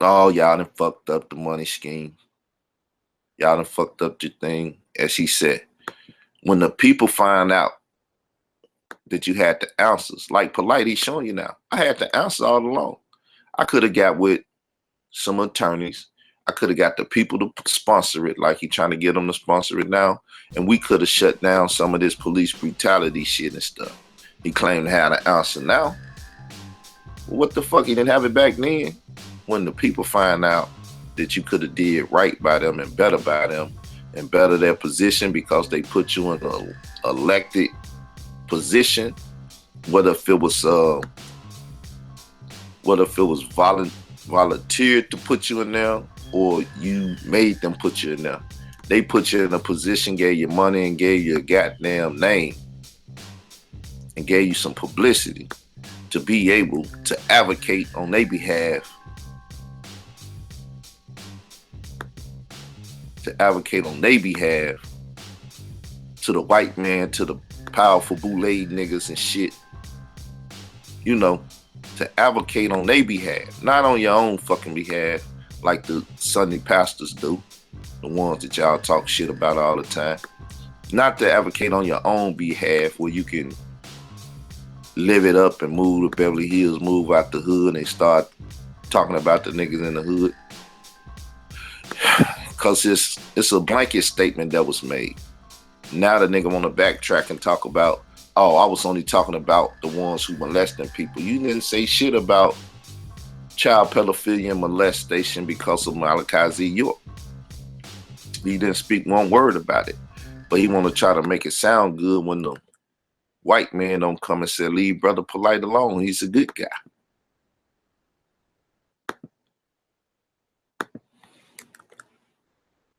Oh, y'all done fucked up the money scheme. Y'all done fucked up your thing. As he said, when the people find out that you had the answers, like Polight, he's showing you now. I had the answers all along. I could have got with some attorneys. I could have got the people to sponsor it, like he trying to get them to sponsor it now. And we could have shut down some of this police brutality shit and stuff. He claimed to have the answer now. What the fuck? He didn't have it back then? When the people find out that you could have did right by them and better by them and better their position because they put you in an elected position, whether if it was volunteered to put you in there or you made them put you in there. They put you in a position, gave you money and gave you a goddamn name and gave you some publicity to be able to advocate on their behalf. To advocate on their behalf to the white man, to the powerful boule niggas and shit. You know, to advocate on their behalf, not on your own fucking behalf like the Sunday pastors do, the ones that y'all talk shit about all the time. Not to advocate on your own behalf where you can live it up and move to Beverly Hills, move out the hood and start talking about the niggas in the hood. Because it's a blanket statement that was made. Now the nigga want to backtrack and talk about, oh, I was only talking about the ones who molesting people. You didn't say shit about child pedophilia and molestation because of Malachi Z. York. He didn't speak one word about it. But he want to try to make it sound good when the white man don't come and say, leave Brother Polight alone. He's a good guy.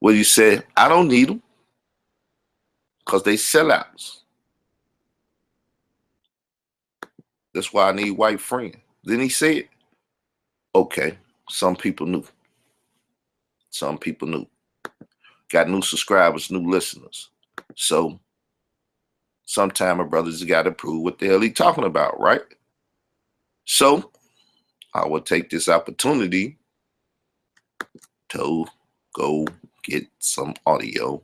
Well, you said, I don't need them because they sellouts. That's why I need white friends. Then he said, okay, some people knew. Some people knew. Got new subscribers, new listeners. So sometime a brother's got to prove what the hell he talking about, right? So I will take this opportunity to go get some audio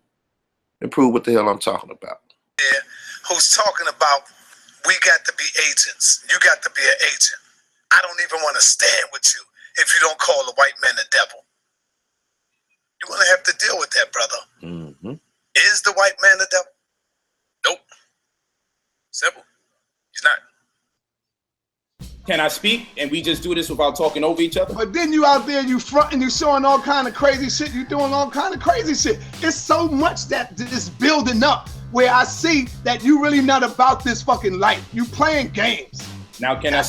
and prove what the hell I'm talking about. Yeah, who's talking about we got to be agents. You got to be an agent. I don't even want to stand with you if you don't call the white man the devil. You're going to have to deal with that, brother. Mm-hmm. Is the white man the devil? Nope. Simple. He's not. Can I speak and we just do this without talking over each other? But then you out there, you fronting, you showing all kind of crazy shit. You doing all kind of crazy shit. It's so much that is building up where I see that you really not about this fucking life. You playing games. Now, can I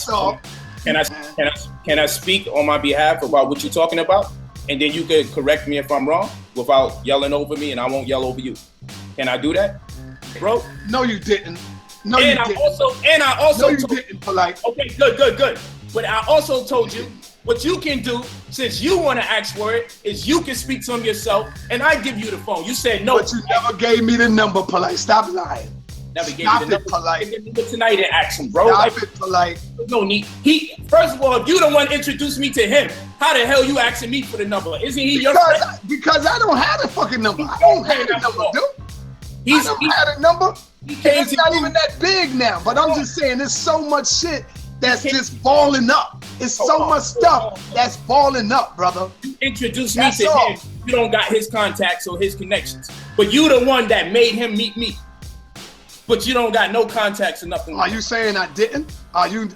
speak on my behalf about what you're talking about? And then you could correct me if I'm wrong without yelling over me, and I won't yell over you. Can I do that, bro? No, you didn't. No, and you didn't. I also no, you didn't, Polight. Okay, good. But I also told you what you can do, since you want to ask for it, is you can speak to him yourself, and I give you the phone. You said no. But you never gave me the number, Polight. Stop lying. Never gave Stop me the it, Polight. number tonight and ask him, bro. Stop it, Polight. There's no need. First of all, if you the one introduced me to him, how the hell you asking me for the number? Isn't he your friend? Because I don't have the fucking number. I don't have the number, dude. I don't have the number. It's not even that big now. But I'm just saying, there's so much shit that's just balling up. It's so much stuff that's balling up, brother. You introduced me to him. You don't got his contacts or his connections. But you the one that made him meet me. But you don't got no contacts or nothing. Are you saying I didn't? Are you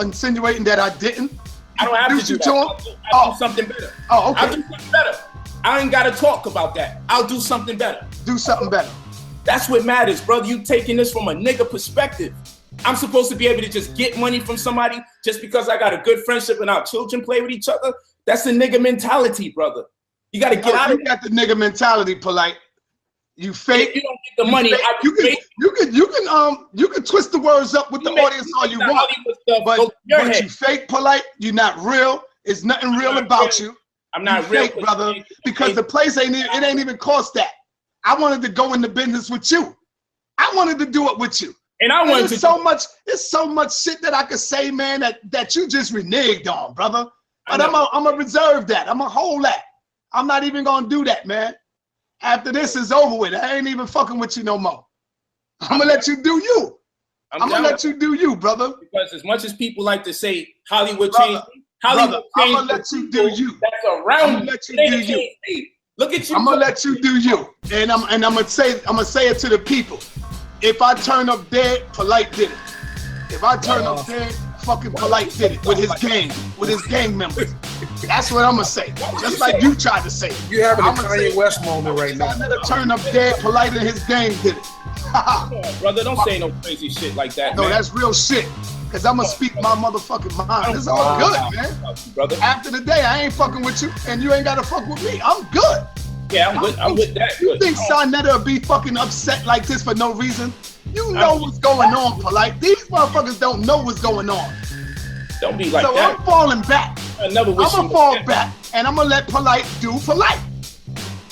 insinuating that I didn't? I don't have to do that. I'll do something better. Oh, okay. I'll do something better. I ain't got to talk about that. I'll do something better. Do something better. That's what matters, brother. You taking this from a nigga perspective. I'm supposed to be able to just get money from somebody just because I got a good friendship and our children play with each other. That's the nigga mentality, brother. You got to get out of it. You got the nigga mentality, Polight. You fake. If you don't get the money. You can twist the words up with the audience all you want, but you fake, Polight. You're not real. It's nothing real about you. I'm not real, fake, brother. Because the place ain't even cost that. I wanted to go into business with you. I wanted to do it with you. And I wanted to. There's so much shit that I could say, man, that you just reneged on, brother. But I'm gonna reserve that. I'm gonna hold that. I'm not even gonna do that, man. After this is over with, I ain't even fucking with you no more. I'm gonna let you do you. I'm gonna let you do you, brother. Because as much as people like to say Hollywood changed, Hollywood changed. I'm gonna let you do you. That's around. I'm gonna let you do you. Look at you. I'm gonna let you do you, and I'm gonna say it to the people. If I turn up dead, Polight did it. If I turn up dead, fucking Polight did it with his gang members. That's what I'm gonna say. Just like you tried to say it. You having a Kanye West moment right now. I never turn up dead, Polight and his gang did it. Come on, brother, don't say no crazy shit like that. No, man. that's real shit. Cause I'm gonna speak my motherfucking mind. It's all good, man. Brother. After the day, I ain't fucking with you, and you ain't gotta fuck with me. I'm good. Yeah, I'm with that. You think Sarnetta would be fucking upset like this for no reason? You know what's going on, Polight. These motherfuckers don't know what's going on. Don't be like that. So I'm falling back. I'm gonna fall back, and I'm gonna let Polight do Polight.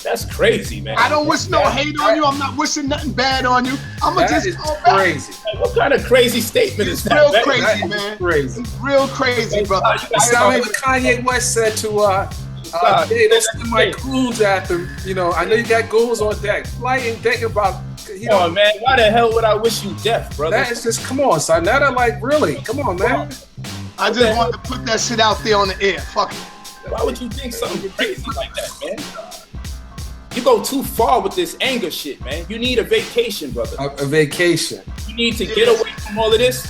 That's crazy, man. I don't wish no hate on you. I'm not wishing nothing bad on you. I'm gonna just fall back. Crazy. What kind of crazy statement is that? Real crazy, man. Crazy. It's real crazy, brother. It sounds like Kanye West said to hey, don't send my crews after. You know, I know you got goals on deck. Polight ain't thinking about. Come on, man. Why the hell would I wish you death, brother? That is just, come on, Sarnetta, like, really? Come on, man. I just wanted to put that shit out there on the air. Fuck it. Why would you think something crazy like that, man? You go too far with this anger shit, man. You need a vacation, brother. A vacation. You need to get away from all of this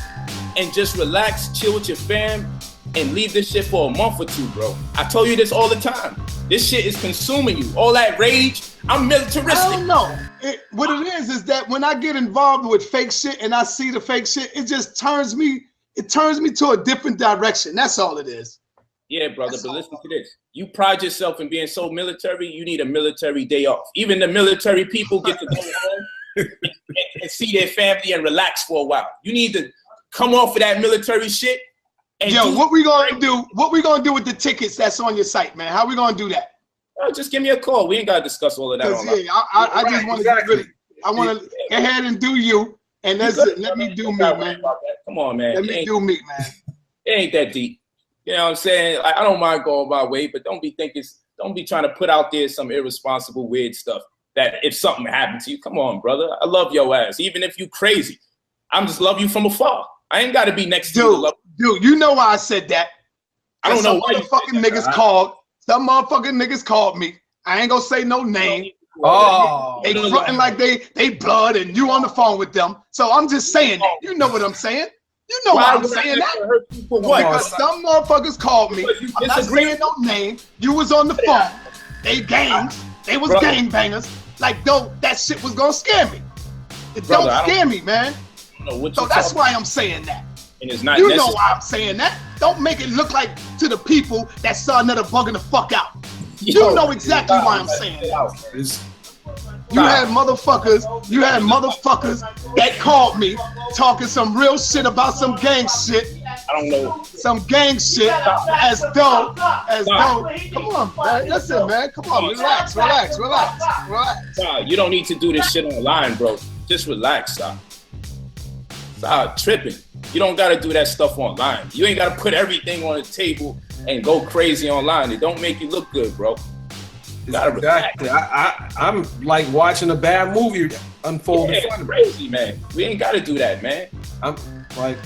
and just relax, chill with your fam, and leave this shit for a month or two, bro. I tell you this all the time. This shit is consuming you. All that rage. I'm militaristic. I don't know. What it is that when I get involved with fake shit and I see the fake shit, it just turns me to a different direction. That's all it is. Yeah, brother, but listen to this. You pride yourself in being so military, you need a military day off. Even the military people get to go home and see their family and relax for a while. You need to come off of that military shit. And what we gonna do? What we gonna do with the tickets that's on your site, man? How we gonna do that? Oh, just give me a call. We ain't gotta discuss all of that. I just want to I want to go ahead and do you, and let me do me, man. Come on, man. Let me do me, man. It ain't that deep. You know what I'm saying? I don't mind going my way, but don't be trying to put out there some irresponsible, weird stuff that if something happened to you, come on, brother. I love your ass. Even if you crazy, I'm just love you from afar. I ain't got to be next to you. Dude, you know why I said that? I don't know why. Some motherfucking niggas called me. I ain't gonna say no name. Oh, they fronting like they blood and you on the phone with them. So I'm just saying that. You know what I'm saying? You know why I'm saying that? For what? Because some motherfuckers called me. I'm not saying no name. You was on the phone. They gangs. They was gangbangers. Like, though, that shit was gonna scare me. It don't scare me, man. So that's why I'm saying that. And it's not you know why I'm saying that. Don't make it look like to the people that saw another bugging the fuck out. You know exactly why I'm saying that. You had motherfuckers that called me talking some real shit about some gang shit. I don't know. Some gang shit as though. Come on, man. Listen, man. Come on, relax. You don't need to do this shit online, bro. Just relax, stop tripping. You don't gotta do that stuff online. You ain't gotta put everything on the table and go crazy online. It don't make you look good, bro. Exactly. I'm like watching a bad movie unfold in front of me. Crazy, man. We ain't gotta do that, man. I'm like,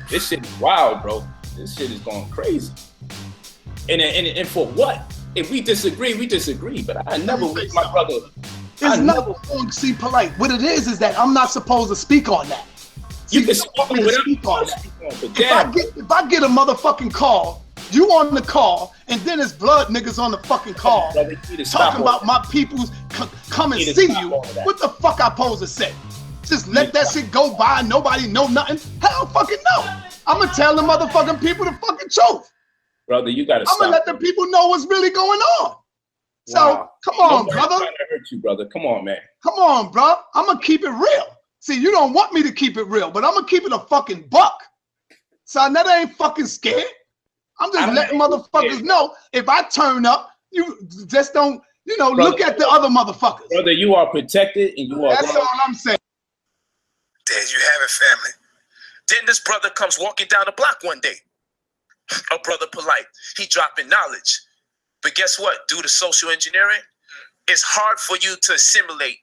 this shit is wild, bro. This shit is going crazy. And for what? If we disagree, we disagree. But I never with my brother. It's not going to see Polight. What it is that I'm not supposed to speak on that. You can speak on that. If I get a motherfucking call, you on the call, and then it's blood niggas on the fucking call talking about my people's come and see you. What the fuck I supposed to say? Just let that shit go by, nobody know nothing? Hell fucking no. I'm gonna tell the motherfucking people the fucking truth. Brother, you gotta stop. I'm gonna let the people know what's really going on. So, come on, brother. I'm trying to hurt you, brother. Come on, man. Come on, bro. I'm gonna keep it real. See, you don't want me to keep it real, but I'm gonna keep it a fucking buck. So that ain't fucking scared. I'm just letting motherfuckers know if I turn up, you just don't, brother, look at the other motherfuckers. Brother, you are protected and you are. That's all I'm saying. There you have it, family. Then this brother comes walking down the block one day. A brother Polight. He dropping knowledge. But guess what? Due to social engineering, it's hard for you to assimilate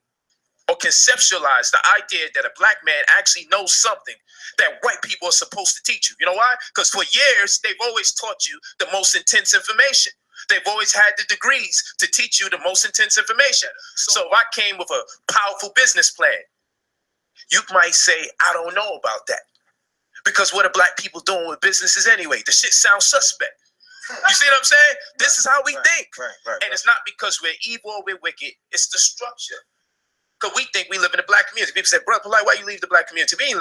or conceptualize the idea that a black man actually knows something that white people are supposed to teach you. You know why? Because for years, they've always taught you the most intense information. They've always had the degrees to teach you the most intense information. So if I came with a powerful business plan, you might say, I don't know about that. Because what are black people doing with businesses anyway? The shit sounds suspect. You see what I'm saying? This is how we think. And it's not because we're evil or we're wicked. It's the structure. Because we think we live in a black community. People say, brother Polight, why you leave the black community? I ain't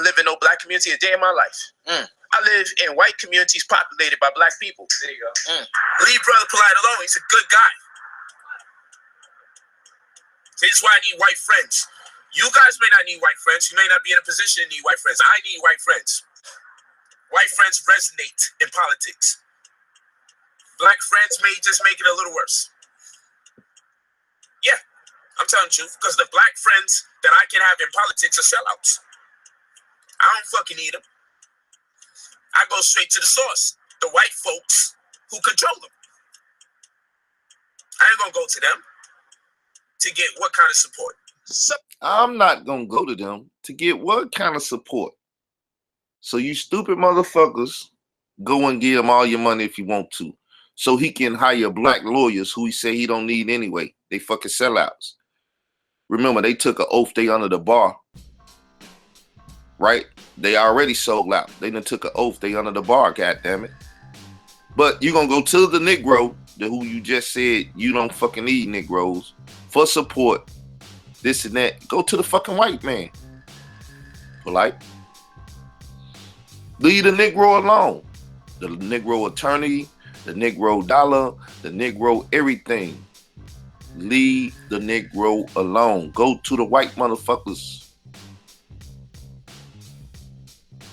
living in no black community a day in my life. I live in white communities populated by black people. There you go. Leave brother Polight alone. He's a good guy. So this is why I need white friends. You guys may not need white friends. You may not be in a position to need white friends. I need white friends. White friends resonate in politics. Black friends may just make it a little worse. Yeah, I'm telling the truth. Because the black friends that I can have in politics are sellouts. I don't fucking need them. I go straight to the source. The white folks who control them. I ain't gonna go to them to get what kind of support. I'm not gonna go to them to get what kind of support. So you stupid motherfuckers, go and give him all your money if you want to, so he can hire black lawyers who he say he don't need anyway. They fucking sellouts. Remember, they took an oath. They under the bar, right? They already sold out. They done took an oath. They under the bar. God damn it! But you gonna go to the Negro, who you just said you don't fucking need Negroes for support. This and that. Go to the fucking white man. Polight. Leave the Negro alone. The Negro attorney, the Negro dollar, the Negro everything. Leave the Negro alone. Go to the white motherfuckers.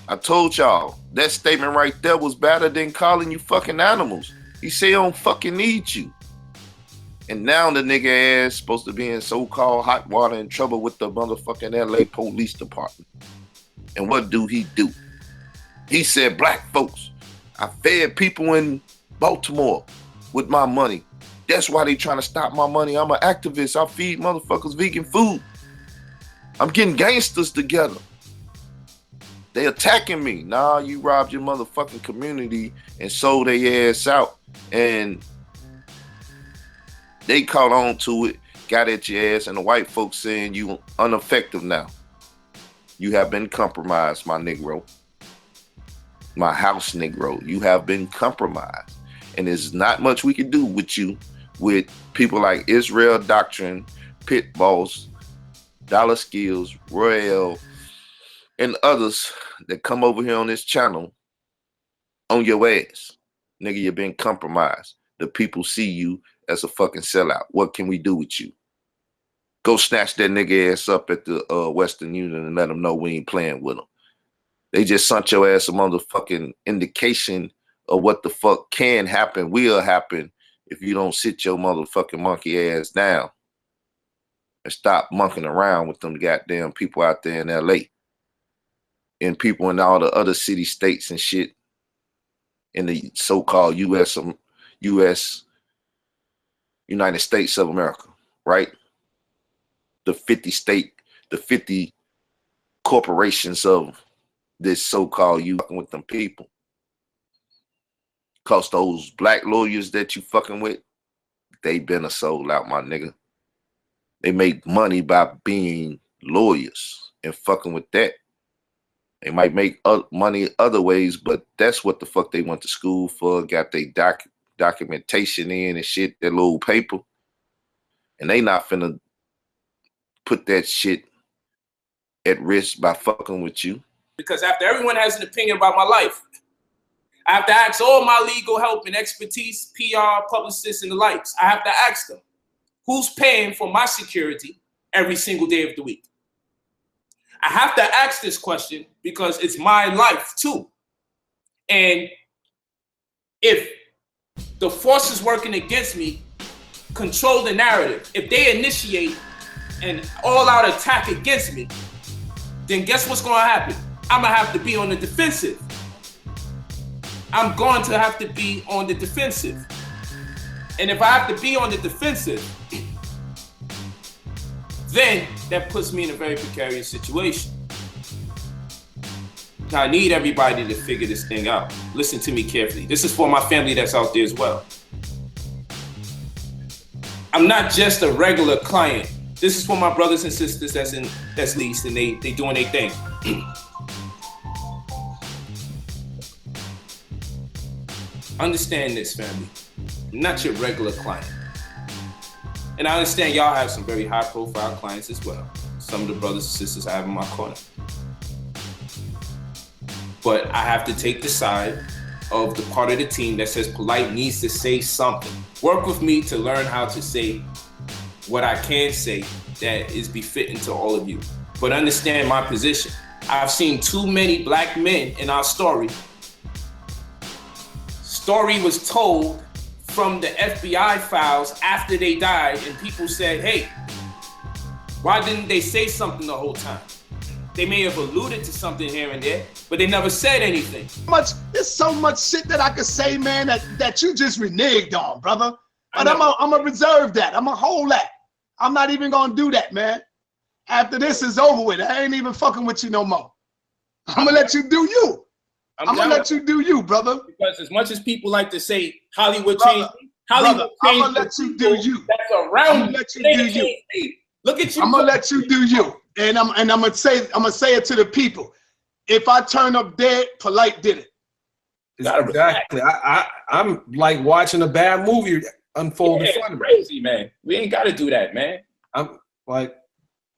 I told y'all, that statement right there was better than calling you fucking animals. He said he don't fucking need you. And now the nigga ass supposed to be in so-called hot water in trouble with the motherfucking LA police department. And what do? He said, black folks, I fed people in Baltimore with my money. That's why they trying to stop my money. I'm an activist. I feed motherfuckers vegan food. I'm getting gangsters together. They attacking me. Nah, you robbed your motherfucking community and sold their ass out. And they caught on to it, got at your ass, and the white folks saying you ineffective now. You have been compromised, my Negro. my house Negro. You have been compromised. And there's not much we can do with you with people like Israel Doctrine, Pit Boss, Dollar Skills, Royale, and others that come over here on this channel on your ass. Nigga, you've been compromised. The people see you as a fucking sellout. What can we do with you? Go snatch that nigga ass up at the Western Union and let them know we ain't playing with them. They just sent your ass a motherfucking indication of what the fuck can happen, will happen if you don't sit your motherfucking monkey ass down and stop monkeying around with them goddamn people out there in LA and people in all the other city states and shit in the so-called U.S. United States of America, right? The 50 corporations of this so-called you fucking with them people. Cause those black lawyers that you fucking with, they been a sold out, my nigga. They make money by being lawyers and fucking with that. They might make money other ways, but that's what the fuck they went to school for, got their documentation in and shit, their little paper. And they not finna put that shit at risk by fucking with you. Because after everyone has an opinion about my life, I have to ask all my legal help and expertise, PR, publicists, and the likes. I have to ask them, who's paying for my security every single day of the week? I have to ask this question because it's my life too. And if the forces working against me control the narrative, if they initiate an all-out attack against me, then guess what's going to happen? I'm going to have to be on the defensive. I'm going to have to be on the defensive. And if I have to be on the defensive, then that puts me in a very precarious situation. Now, I need everybody to figure this thing out. Listen to me carefully. This is for my family that's out there as well. I'm not just a regular client. This is for my brothers and sisters that's leased and they doing their thing. Understand this, family. I'm not your regular client. And I understand y'all have some very high profile clients as well. Some of the brothers and sisters I have in my corner. But I have to take the side of the part of the team that says Polight needs to say something. Work with me to learn how to say what I can say that is befitting to all of you. But understand my position. I've seen too many black men in our story. Story was told from the FBI files after they died, and people said, hey, why didn't they say something the whole time? They may have alluded to something here and there, but they never said anything. There's so much shit that I could say, man, that you just reneged on, brother. But I'm gonna reserve that. I'm gonna hold that. I'm not even gonna do that, man. After this is over with, I ain't even fucking with you no more. I'm gonna let you do you. I'm gonna let you do you, brother. Because as much as people like to say Hollywood changed, Hollywood I'm gonna let you do you. That's around. I'm gonna let you do you. Look at you. I'm gonna let you do you. And I'm gonna say it to the people. If I turn up dead, Polight did it. Exactly. I'm like watching a bad movie unfold in front of me. Crazy, man. We ain't gotta do that, man. I'm like,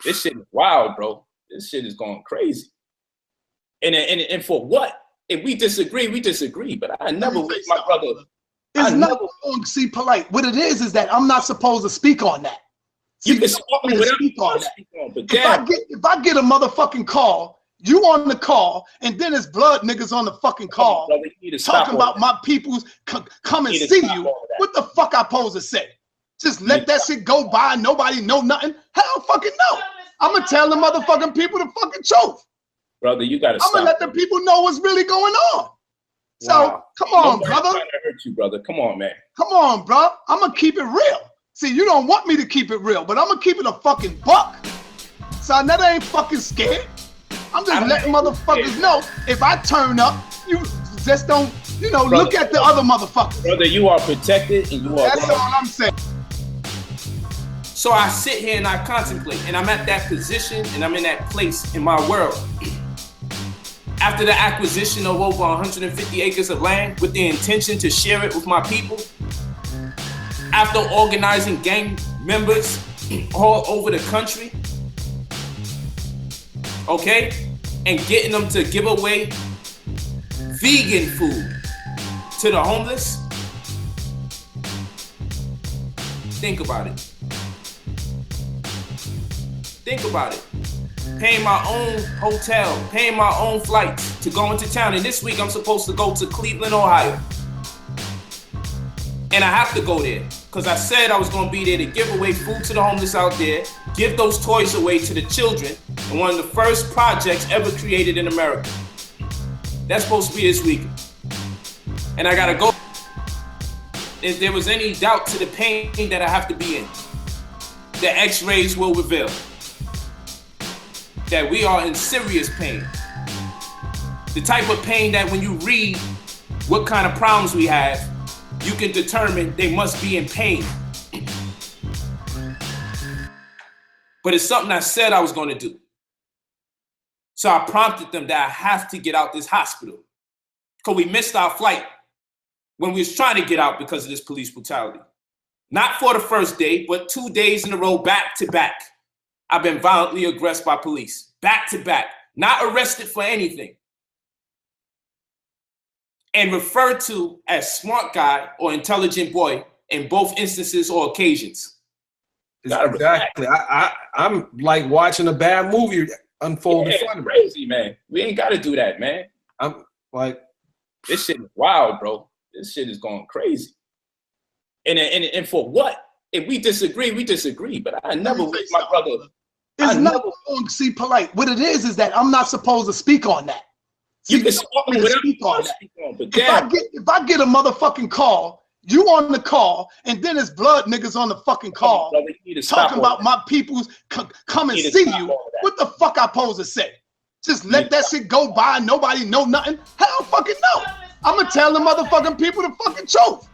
this shit is wild, bro. This shit is going crazy. And for what? If we disagree, we disagree. But I never wish my brother. It's not wrong. See, Polight. What it is that I'm not supposed to speak on that. See, you can speak on that. If I get a motherfucking call, you on the call, and then it's blood niggas on the fucking call talking about my people's come and see you. What the fuck I supposed to say? Just let that shit go by. Nobody know nothing. Hell, fucking no. I'm gonna tell the motherfucking people the fucking truth. Brother, you gotta. I'm gonna let the people know what's really going on. So come on, brother. I'm trying to hurt you, brother. Come on, man. Come on, bro. I'm gonna keep it real. See, you don't want me to keep it real, but I'm gonna keep it a fucking buck. So I never ain't fucking scared. I'm just letting motherfuckers know if I turn up, you just don't, brother, look at the other motherfuckers. Brother, you are protected and you are. That's all I'm saying. So I sit here and I contemplate, and I'm at that position and I'm in that place in my world after the acquisition of over 150 acres of land with the intention to share it with my people, after organizing gang members all over the country, okay, and getting them to give away vegan food to the homeless. Think about it. Think about it. Paying my own hotel, paying my own flights to go into town. And this week I'm supposed to go to Cleveland, Ohio. And I have to go there because I said I was going to be there to give away food to the homeless out there, give those toys away to the children, and one of the first projects ever created in America. That's supposed to be this week. And I got to go. If there was any doubt to the pain that I have to be in, the x-rays will reveal that we are in serious pain. The type of pain that when you read what kind of problems we have, you can determine they must be in pain. But it's something I said I was gonna do. So I prompted them that I have to get out this hospital because we missed our flight when we was trying to get out because of this police brutality. Not for the first day, but 2 days in a row, back to back. I've been violently aggressed by police, back to back, not arrested for anything. And referred to as smart guy or intelligent boy in both instances or occasions. Exactly. I'm like watching a bad movie unfold in front of me. Crazy, man. We ain't got to do that, man. I'm like, this shit is wild, bro. This shit is going crazy. And for what? If we disagree, we disagree. But I never wish my brother. It's not wrong. See, Polight. What it is that I'm not supposed to speak on that. See, you can speak on that. If I get a motherfucking call, you on the call, and then it's blood niggas on the fucking call talking about my people's come and see you. What the fuck I supposed to say? Just let that shit go by. Nobody know nothing. Hell, fucking no. I'm gonna tell the motherfucking people the fucking truth.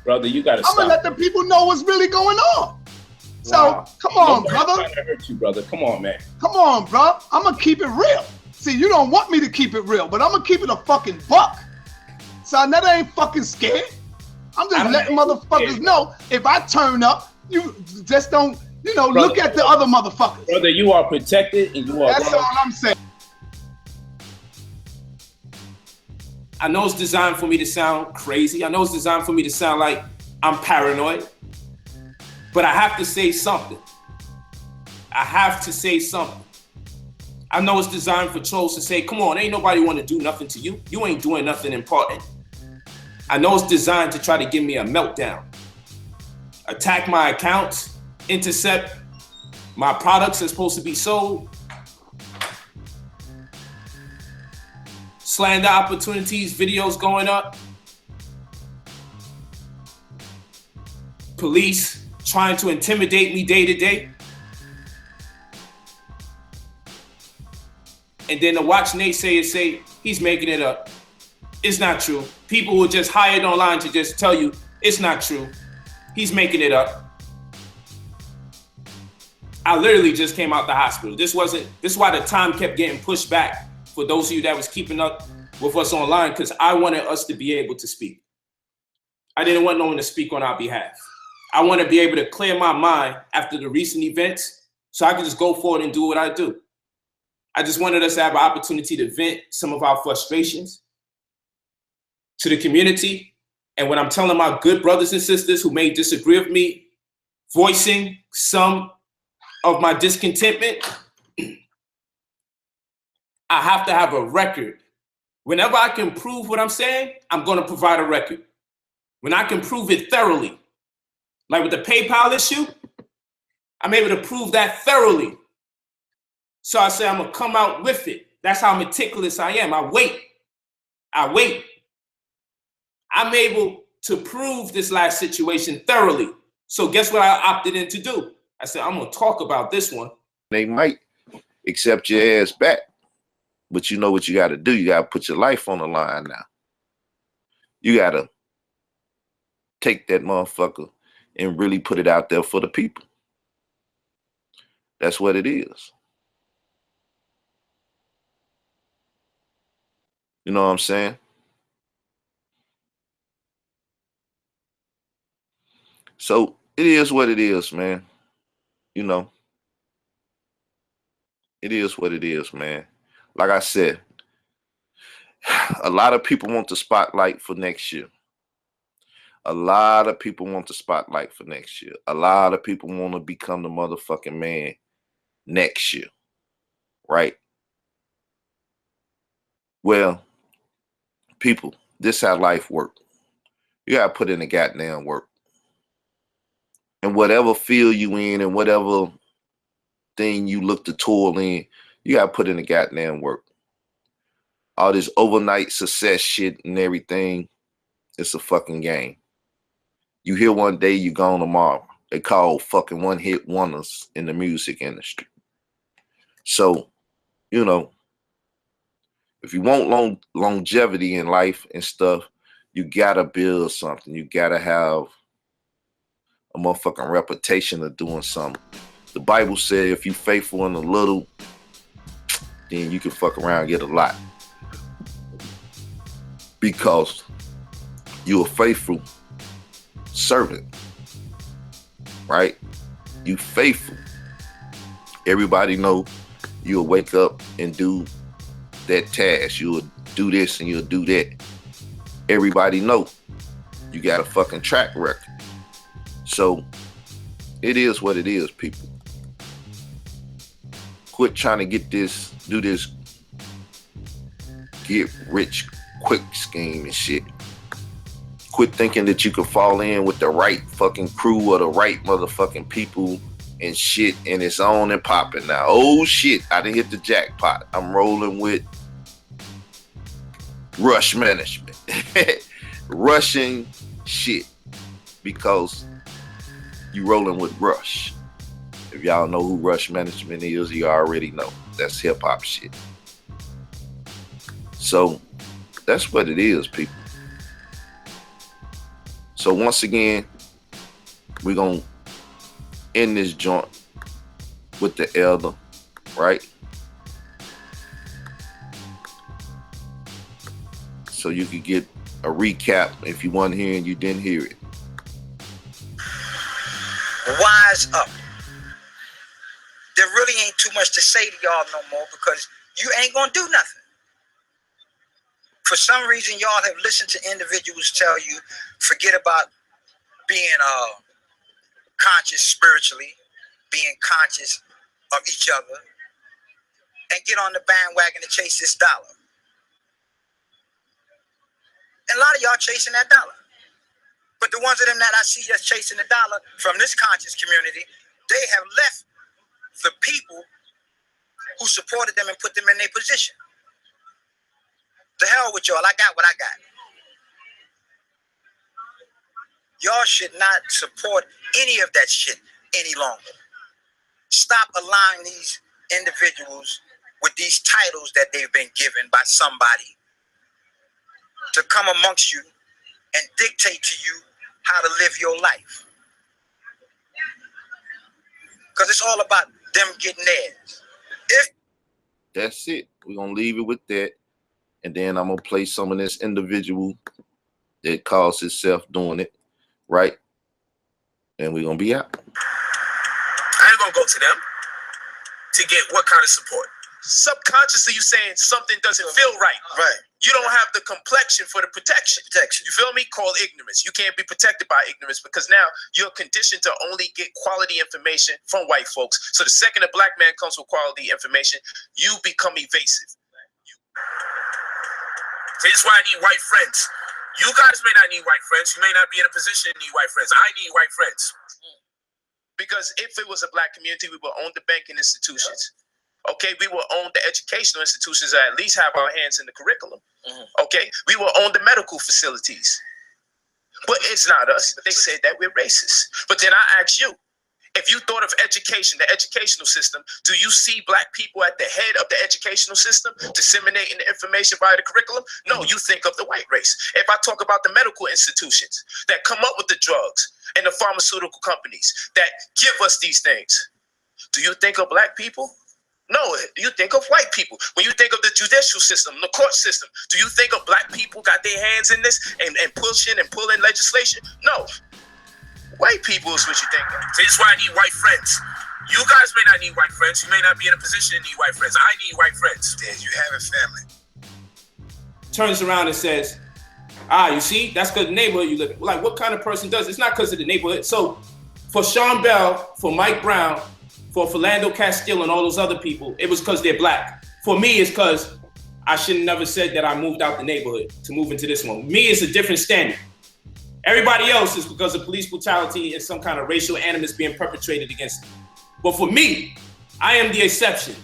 Brother, you gotta stop. I'm gonna let the people know what's really going on. So come on, brother. I'm trying to hurt you, brother. Come on, man. Come on, bro. I'm gonna keep it real. See, you don't want me to keep it real, but I'm gonna keep it a fucking buck. So that ain't fucking scared. I'm just letting motherfuckers know if I turn up, you just don't, brother, look at the other motherfuckers. Brother, you are protected and you are. That's all I'm saying. I know it's designed for me to sound crazy. I know it's designed for me to sound like I'm paranoid. But I have to say something. I have to say something. I know it's designed for trolls to say, come on, ain't nobody want to do nothing to you. You ain't doing nothing important. I know it's designed to try to give me a meltdown. Attack my accounts, intercept my products that's supposed to be sold. Slander opportunities, videos going up. Police trying to intimidate me day to day. And then the watch naysayers say, he's making it up. It's not true. People will just hired online to just tell you it's not true. He's making it up. I literally just came out the hospital. This is why the time kept getting pushed back for those of you that was keeping up with us online, because I wanted us to be able to speak. I didn't want no one to speak on our behalf. I want to be able to clear my mind after the recent events so I can just go forward and do what I do. I just wanted us to have an opportunity to vent some of our frustrations to the community. And when I'm telling my good brothers and sisters who may disagree with me, voicing some of my discontentment, I have to have a record. Whenever I can prove what I'm saying, I'm going to provide a record. When I can prove it thoroughly, like with the PayPal issue, I'm able to prove that thoroughly. So I say I'm gonna come out with it. That's how meticulous I am. I wait. I'm able to prove this last situation thoroughly. So guess what I opted in to do? I said, I'm gonna talk about this one. They might accept your ass back, but you know what you gotta do? You gotta put your life on the line now. You gotta take that motherfucker and really put it out there for the people. That's what it is. You know what I'm saying? So it is what it is, man. You know, it is what it is, man. Like I said, a lot of people want the spotlight for next year. A lot of people want the spotlight for next year. A lot of people want to become the motherfucking man next year, right? Well, people, this how life work. You gotta put in the goddamn work. And whatever field you in and whatever thing you look to toil in, you gotta put in the goddamn work. All this overnight success shit and everything, it's a fucking game. You hear one day, you gone tomorrow. They call fucking one-hit wonders in the music industry. So, you know, if you want longevity in life and stuff, you gotta build something. You gotta have a motherfucking reputation of doing something. The Bible said if you faithful in a little, then you can fuck around and get a lot. Because you're a faithful servant, right? You faithful. Everybody know you'll wake up and do that task. You'll do this and you'll do that. Everybody know you got a fucking track record. So it is what it is, people. Quit trying to get this, do this, get rich quick scheme and shit. Quit thinking that you can fall in with the right fucking crew or the right motherfucking people and shit, and it's on and popping now. Oh shit, I done hit the jackpot. I'm rolling with Rush Management. Rushing shit. Because you rolling with Rush. If y'all know who Rush Management is, you already know. That's hip hop shit. So that's what it is, people. So once again, we're gonna end this joint with the elder, right? So you could get a recap if you weren't here and you didn't hear it. Wise up. There really ain't too much to say to y'all no more because you ain't gonna do nothing. For some reason, y'all have listened to individuals tell you, forget about being conscious spiritually, being conscious of each other, and get on the bandwagon to chase this dollar. And a lot of y'all chasing that dollar. But the ones of them that I see that's chasing the dollar from this conscious community, they have left the people who supported them and put them in their position. The hell with y'all, I got what I got. Y'all should not support any of that shit any longer. Stop allowing these individuals with these titles that they've been given by somebody to come amongst you and dictate to you how to live your life. Because it's all about them getting theirs. That's it. We're going to leave it with that. And then I'm going to play some of this individual that calls himself doing it, right? And we're going to be out. I ain't going to go to them to get what kind of support. Subconsciously, you saying something doesn't feel right. Right. You don't have the complexion for the protection. You feel me? Called ignorance. You can't be protected by ignorance because now you're conditioned to only get quality information from white folks. So the second a black man comes with quality information, you become evasive. This is why I need white friends. You guys may not need white friends. You may not be in a position to need white friends. I need white friends. Because if it was a black community, we would own the banking institutions. Okay, we will own the educational institutions that at least have our hands in the curriculum. Okay, we will own the medical facilities. But it's not us. They said that we're racist. But then I ask you, if you thought of education, the educational system, do you see black people at the head of the educational system disseminating the information via the curriculum? No, you think of the white race. If I talk about the medical institutions that come up with the drugs and the pharmaceutical companies that give us these things, do you think of black people? No, you think of white people. When you think of the judicial system, the court system, do you think of black people got their hands in this and pushing and pulling legislation? No. White people is what you think of. So this is why I need white friends. You guys may not need white friends. You may not be in a position to need white friends. I need white friends. You have a family. Turns around and says, you see, that's because the neighborhood you live in. Like, what kind of person does it? It's not because of the neighborhood. So for Sean Bell, for Mike Brown, for Philando Castile and all those other people, it was because they're black. For me, it's because I should have never said that I moved out the neighborhood to move into this one. Me, it's a different standard. Everybody else is because of police brutality and some kind of racial animus being perpetrated against them. But for me, I am the exception.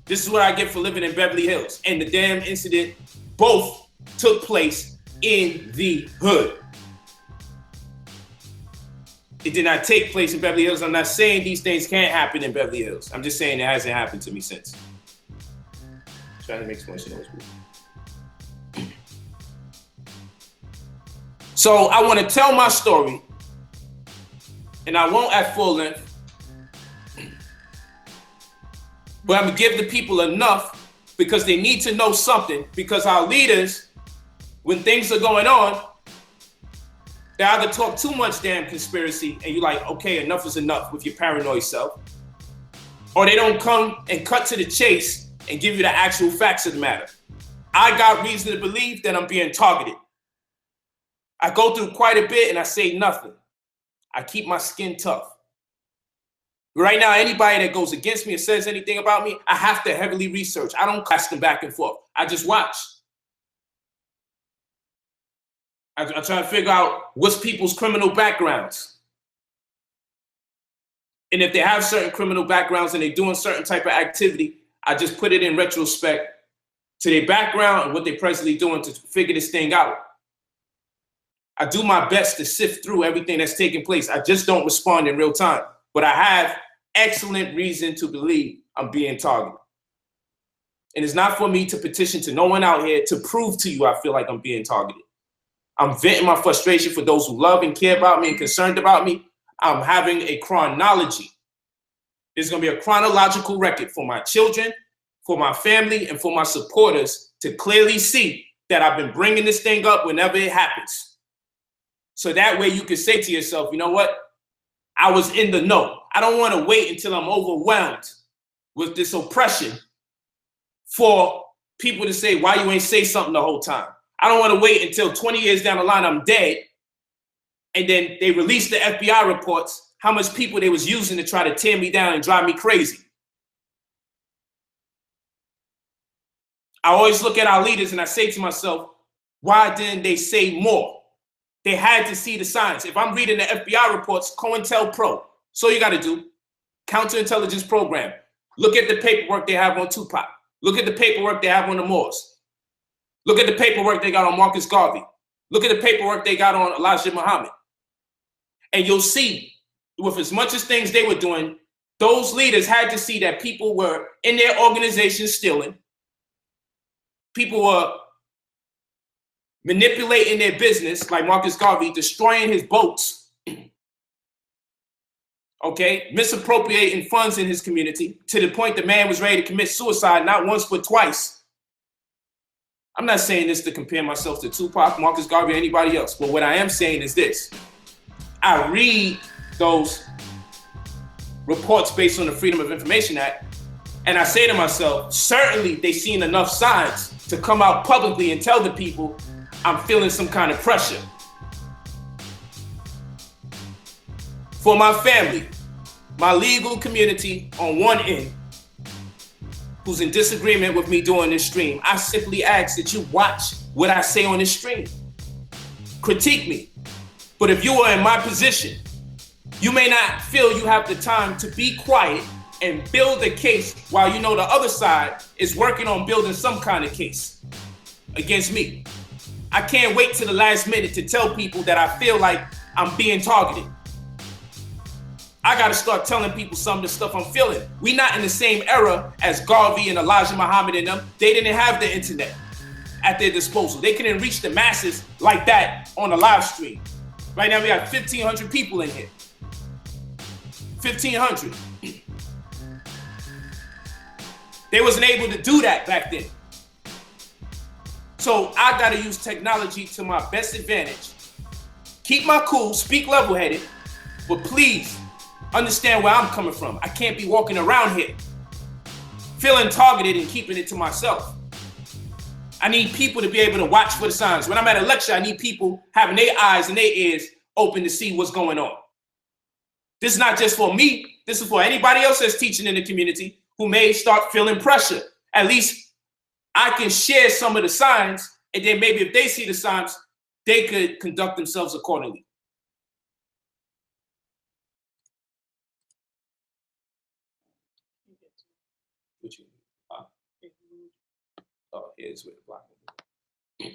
This is what I get for living in Beverly Hills. And the damn incident both took place in the hood. It did not take place in Beverly Hills. I'm not saying these things can't happen in Beverly Hills. I'm just saying it hasn't happened to me since. Trying to make some noise. So I want to tell my story, and I won't at full length, but I'm going to give the people enough because they need to know something, because our leaders, when things are going on, they either talk too much damn conspiracy and you're like, okay, enough is enough with your paranoid self, or they don't come and cut to the chase and give you the actual facts of the matter. I got reason to believe that I'm being targeted. I go through quite a bit and I say nothing. I keep my skin tough. Right now, anybody that goes against me or says anything about me, I have to heavily research. I don't cast them back and forth. I just watch. I try to figure out what's people's criminal backgrounds. And if they have certain criminal backgrounds and they're doing certain type of activity, I just put it in retrospect to their background and what they're presently doing to figure this thing out. I do my best to sift through everything that's taking place. I just don't respond in real time. But I have excellent reason to believe I'm being targeted. And it's not for me to petition to no one out here to prove to you I feel like I'm being targeted. I'm venting my frustration for those who love and care about me and concerned about me. I'm having a chronology. There's going to be a chronological record for my children, for my family, and for my supporters to clearly see that I've been bringing this thing up whenever it happens. So that way you can say to yourself, you know what? I was in the know. I don't want to wait until I'm overwhelmed with this oppression for people to say, why you ain't say something the whole time? I don't want to wait until 20 years down the line I'm dead and then they release the FBI reports, how much people they was using to try to tear me down and drive me crazy. I always look at our leaders and I say to myself, why didn't they say more? They had to see the signs. If I'm reading the FBI reports, COINTELPRO, so you got to do, counterintelligence program. Look at the paperwork they have on Tupac. Look at the paperwork they have on the Moors. Look at the paperwork they got on Marcus Garvey. Look at the paperwork they got on Elijah Muhammad. And you'll see, with as much as things they were doing, those leaders had to see that people were in their organizations stealing. People were manipulating their business, like Marcus Garvey, destroying his boats, okay, misappropriating funds in his community to the point the man was ready to commit suicide, not once but twice. I'm not saying this to compare myself to Tupac, Marcus Garvey, or anybody else, but what I am saying is this. I read those reports based on the Freedom of Information Act, and I say to myself, certainly they've seen enough signs to come out publicly and tell the people I'm feeling some kind of pressure. For my family, my legal community on one end, who's in disagreement with me doing this stream, I simply ask that you watch what I say on this stream. Critique me. But if you are in my position, you may not feel you have the time to be quiet and build a case while you know the other side is working on building some kind of case against me. I can't wait to the last minute to tell people that I feel like I'm being targeted. I got to start telling people some of the stuff I'm feeling. We not in the same era as Garvey and Elijah Muhammad and them. They didn't have the internet at their disposal. They couldn't reach the masses like that on a live stream. Right now we got 1,500 people in here. 1,500. They wasn't able to do that back then. So I gotta use technology to my best advantage. Keep my cool, speak level-headed, but please understand where I'm coming from. I can't be walking around here feeling targeted and keeping it to myself. I need people to be able to watch for the signs. When I'm at a lecture, I need people having their eyes and their ears open to see what's going on. This is not just for me. This is for anybody else that's teaching in the community who may start feeling pressure. At least I can share some of the signs, and then maybe if they see the signs, they could conduct themselves accordingly. Oh, here's where the block is.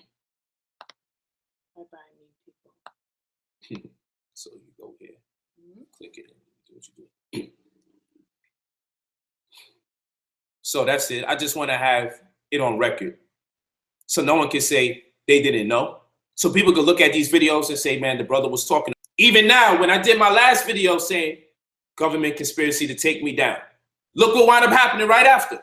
So you go here, click it, and do what you do. So that's it. I just want to have it on record so no one can say they didn't know. So people can look at these videos and say, man, the brother was talking. Even now, when I did my last video saying government conspiracy to take me down, look what wound up happening right after.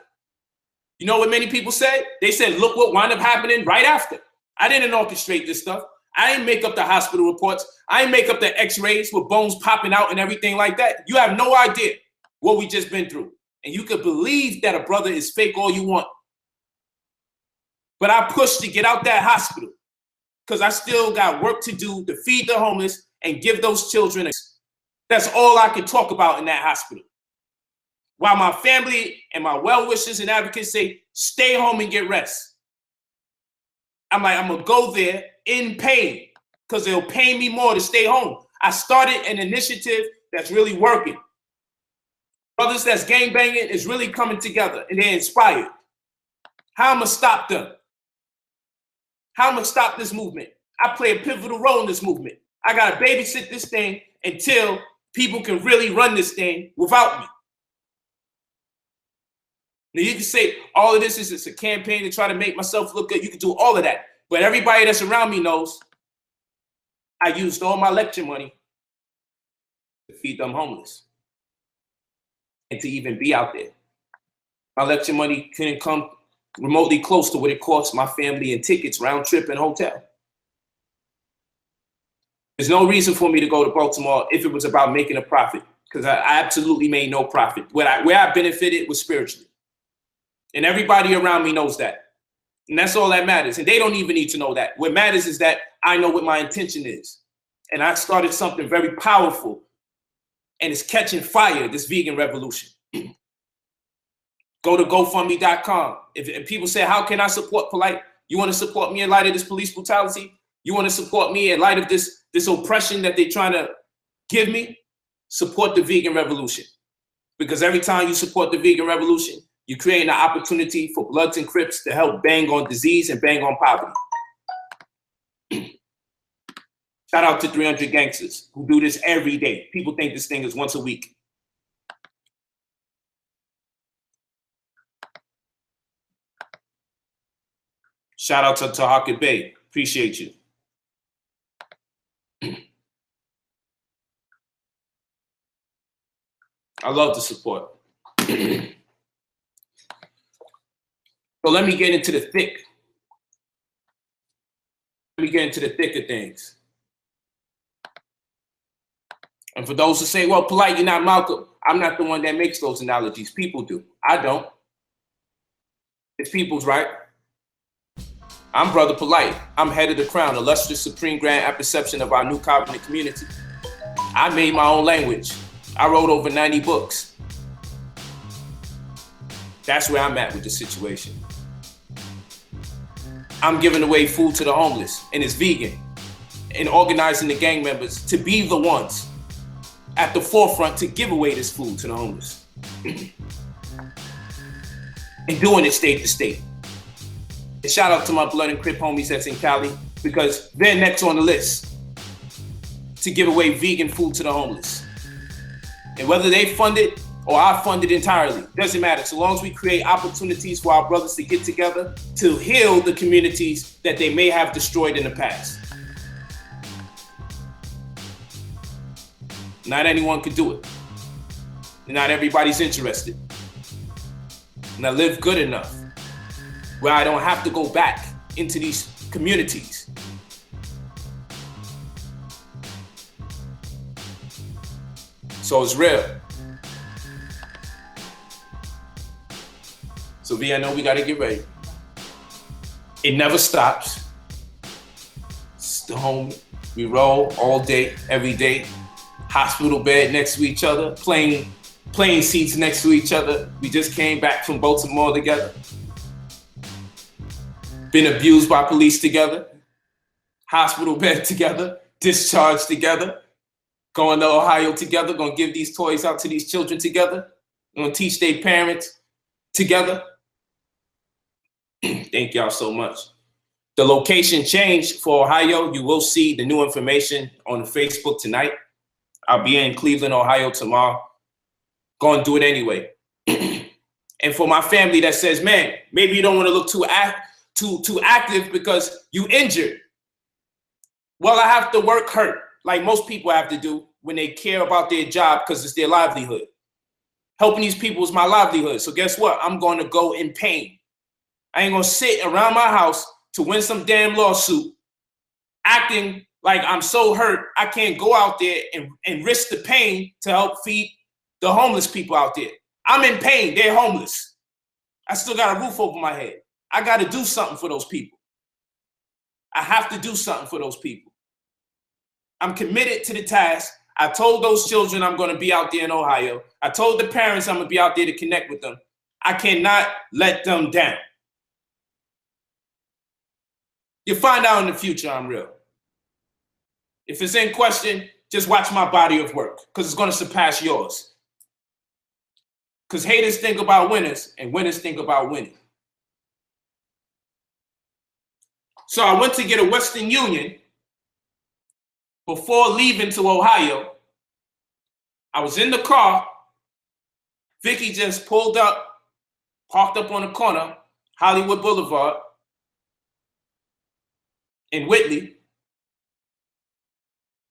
You know what many people say? They said, look what wound up happening right after. I didn't orchestrate this stuff. I didn't make up the hospital reports. I didn't make up the x-rays with bones popping out and everything like that. You have no idea what we just been through. And you could believe that a brother is fake all you want. But I pushed to get out that hospital because I still got work to do to feed the homeless and give those children. That's all I could talk about in that hospital. While my family and my well-wishers and advocates say, stay home and get rest. I'm like, I'm gonna go there in pain because they'll pay me more to stay home. I started an initiative that's really working. Brothers that's gangbanging is really coming together and they're inspired. How I'm gonna stop them? How I'm gonna stop this movement? I play a pivotal role in this movement. I gotta babysit this thing until people can really run this thing without me. Now you can say all of this is just a campaign to try to make myself look good. You can do all of that. But everybody that's around me knows I used all my lecture money to feed them homeless and to even be out there. My lecture money couldn't come remotely close to what it cost my family in tickets, round trip, and hotel. There's no reason for me to go to Baltimore if it was about making a profit, because I absolutely made no profit. Where I benefited was spiritually. And everybody around me knows that. And that's all that matters. And they don't even need to know that. What matters is that I know what my intention is. And I started something very powerful. And it's catching fire, this vegan revolution. Go to GoFundMe.com. If people say, how can I support Polight? You want to support me in light of this police brutality? You want to support me in light of this oppression that they're trying to give me? Support the vegan revolution. Because every time you support the vegan revolution, you're creating an opportunity for Bloods and Crips to help bang on disease and bang on poverty. Shout out to 300 Gangsters who do this every day. People think this thing is once a week. Shout out to Tahaka Bay. Appreciate you. I love the support. So let me get into the thick. Let me get into the thick of things. And for those who say, well, Polight, you're not Malcolm. I'm not the one that makes those analogies. People do. I don't. It's people's right. I'm Brother Polight. I'm head of the crown, illustrious supreme grand apperception of our new covenant community. I made my own language. I wrote over 90 books. That's where I'm at with the situation. I'm giving away food to the homeless, and it's vegan, and organizing the gang members to be the ones at the forefront to give away this food to the homeless. And doing it state to state. And shout out to my Blood and Crip homies that's in Cali, because they're next on the list to give away vegan food to the homeless. And whether they fund it or I fund it entirely, doesn't matter. So long as we create opportunities for our brothers to get together to heal the communities that they may have destroyed in the past. Not anyone could do it. Not everybody's interested. and I live good enough where I don't have to go back into these communities. So it's real. So V, I know we gotta get ready. It never stops. It's the home. We roll all day, every day. Hospital bed next to each other, plane seats next to each other. We just came back from Baltimore together. Been abused by police together. Hospital bed together. Discharged together. Going to Ohio together. Gonna give these toys out to these children together. Gonna teach their parents together. Thank y'all so much. The location changed for Ohio. You will see the new information on Facebook tonight. I'll be in Cleveland, Ohio tomorrow. Go and do it anyway. And for my family that says, man, maybe you don't want to look too active because you injured. Well, I have to work hurt, like most people have to do when they care about their job because it's their livelihood. Helping these people is my livelihood. So guess what? I'm going to go in pain. I ain't going to sit around my house to win some damn lawsuit, acting like I'm so hurt I can't go out there and risk the pain to help feed the homeless people out there. I'm in pain. They're homeless. I still got a roof over my head. I got to do something for those people. I have to do something for those people. I'm committed to the task. I told those children I'm going to be out there in Ohio. I told the parents I'm going to be out there to connect with them. I cannot let them down. You'll find out in the future I'm real. If it's in question, just watch my body of work because it's going to surpass yours. Because haters think about winners and winners think about winning. So I went to get a Western Union before leaving to Ohio. I was in the car. Vicky just pulled up, parked up on the corner, Hollywood Boulevard in Whitley.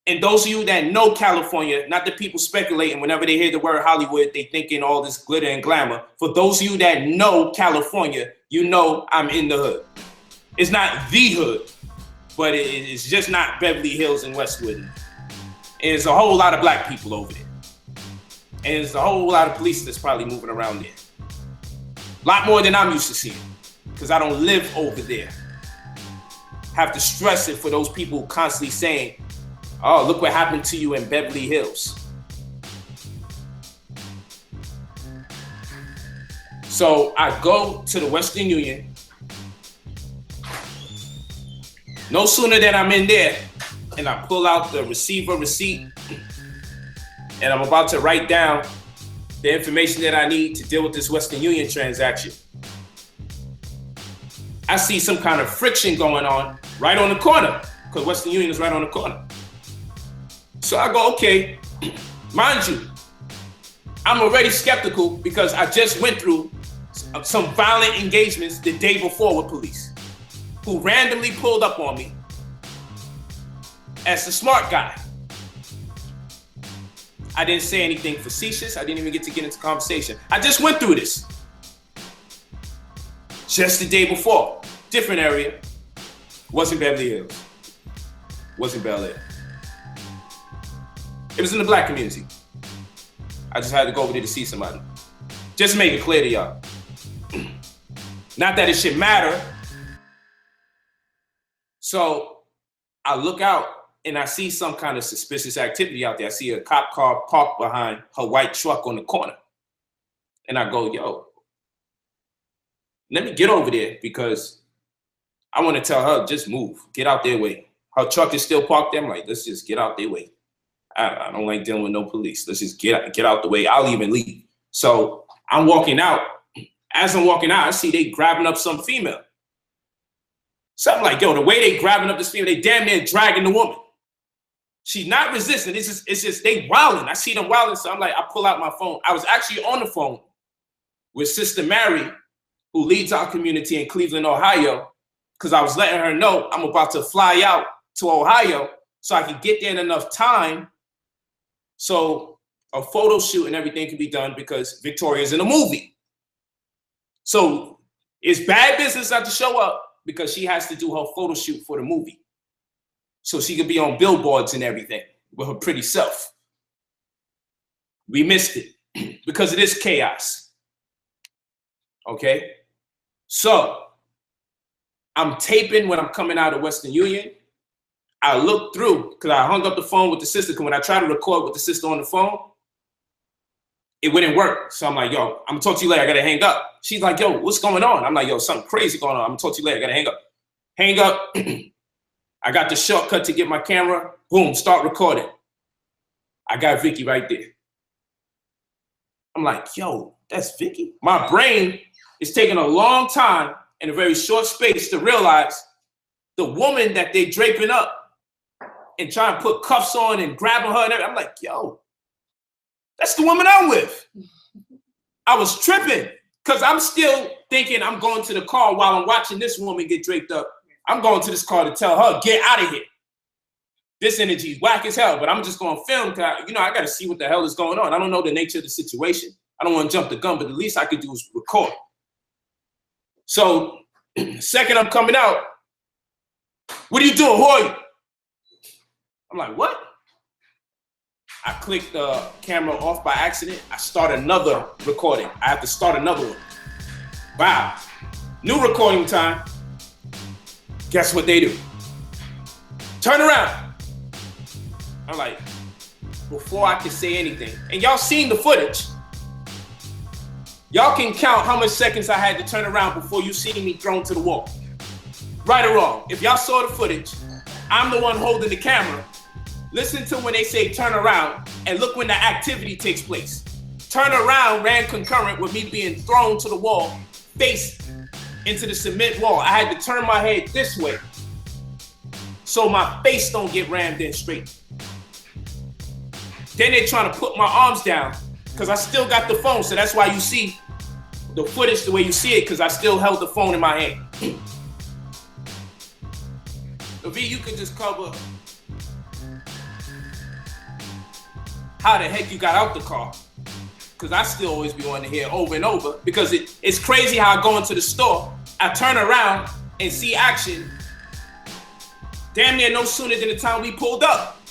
And those of you that know California, not the people speculating whenever they hear the word Hollywood, they thinking all this glitter and glamour. For those of you that know California, you know I'm in the hood. It's not the hood, but it's just not Beverly Hills and Westwood. And there's a whole lot of black people over there. And there's a whole lot of police that's probably moving around there. A lot more than I'm used to seeing, because I don't live over there. Have to stress it for those people constantly saying, oh, look what happened to you in Beverly Hills. So I go to the Western Union. No sooner than I'm in there and I pull out the receiver receipt and I'm about to write down the information that I need to deal with this Western Union transaction. I see some kind of friction going on right on the corner because Western Union is right on the corner. So I go, okay, mind you, I'm already skeptical because I just went through some violent engagements the day before with police who randomly pulled up on me as the smart guy. I didn't say anything facetious. I didn't even get into conversation. I just went through this. Just the day before, different area. Wasn't Beverly Hills. Wasn't Bel Air. It was in the black community. I just had to go over there to see somebody. Just to make it clear to y'all. Not that it should matter. So I look out and I see some kind of suspicious activity out there. I see a cop car parked behind her white truck on the corner. And I go, yo, let me get over there because I want to tell her, just move, get out their way. Her truck is still parked there. I'm like, let's just get out their way. I don't like dealing with no police. Let's just get out the way. I'll even leave. So I'm walking out. As I'm walking out, I see they grabbing up some female. So I'm like, yo, the way they grabbing up this female, they damn near dragging the woman. She's not resisting. It's just they wilding. I see them wilding. So I'm like, I pull out my phone. I was actually on the phone with Sister Mary, who leads our community in Cleveland, Ohio, because I was letting her know I'm about to fly out to Ohio so I could get there in enough time so a photo shoot and everything can be done because Victoria's in a movie. So it's bad business not to show up because she has to do her photo shoot for the movie. So she could be on billboards and everything with her pretty self. We missed it because it is chaos. Okay? So I'm taping when I'm coming out of Western Union. I look through because I hung up the phone with the sister. Because when I try to record with the sister on the phone, it wouldn't work. So I'm like, yo, I'm gonna talk to you later. I gotta hang up. She's like, yo, what's going on? I'm like, yo, something crazy going on. I'm gonna talk to you later. I gotta hang up. Hang up. I got the shortcut to get my camera. Boom, start recording. I got Vicky right there. I'm like, yo, that's Vicky? My brain is taking a long time in a very short space to realize the woman that they draping up and trying to put cuffs on and grabbing her and everything. I'm like, yo, that's the woman I'm with. I was tripping because I'm still thinking I'm going to the car while I'm watching this woman get draped up. I'm going to this car to tell her, get out of here. This energy is whack as hell, but I'm just going to film because, I got to see what the hell is going on. I don't know the nature of the situation. I don't want to jump the gun, but the least I could do is record. So, second I'm coming out, what are you doing? Who are you? I'm like, what? I clicked the camera off by accident. I start another recording. I have to start another one. Wow. New recording time. Guess what they do? Turn around. I'm like, before I can say anything, and y'all seen the footage, y'all can count how much seconds I had to turn around before you see me thrown to the wall. Right or wrong, if y'all saw the footage, I'm the one holding the camera. Listen to when they say turn around and look when the activity takes place. Turn around ran concurrent with me being thrown to the wall, face into the cement wall. I had to turn my head this way so my face don't get rammed in straight. Then they're trying to put my arms down because I still got the phone. So that's why you see the footage the way you see it, because I still held the phone in my hand. V, you could just cover how the heck you got out the car. Because I still always be wanting to hear over and over. Because it's crazy how I go into the store, I turn around and see action damn near no sooner than the time we pulled up.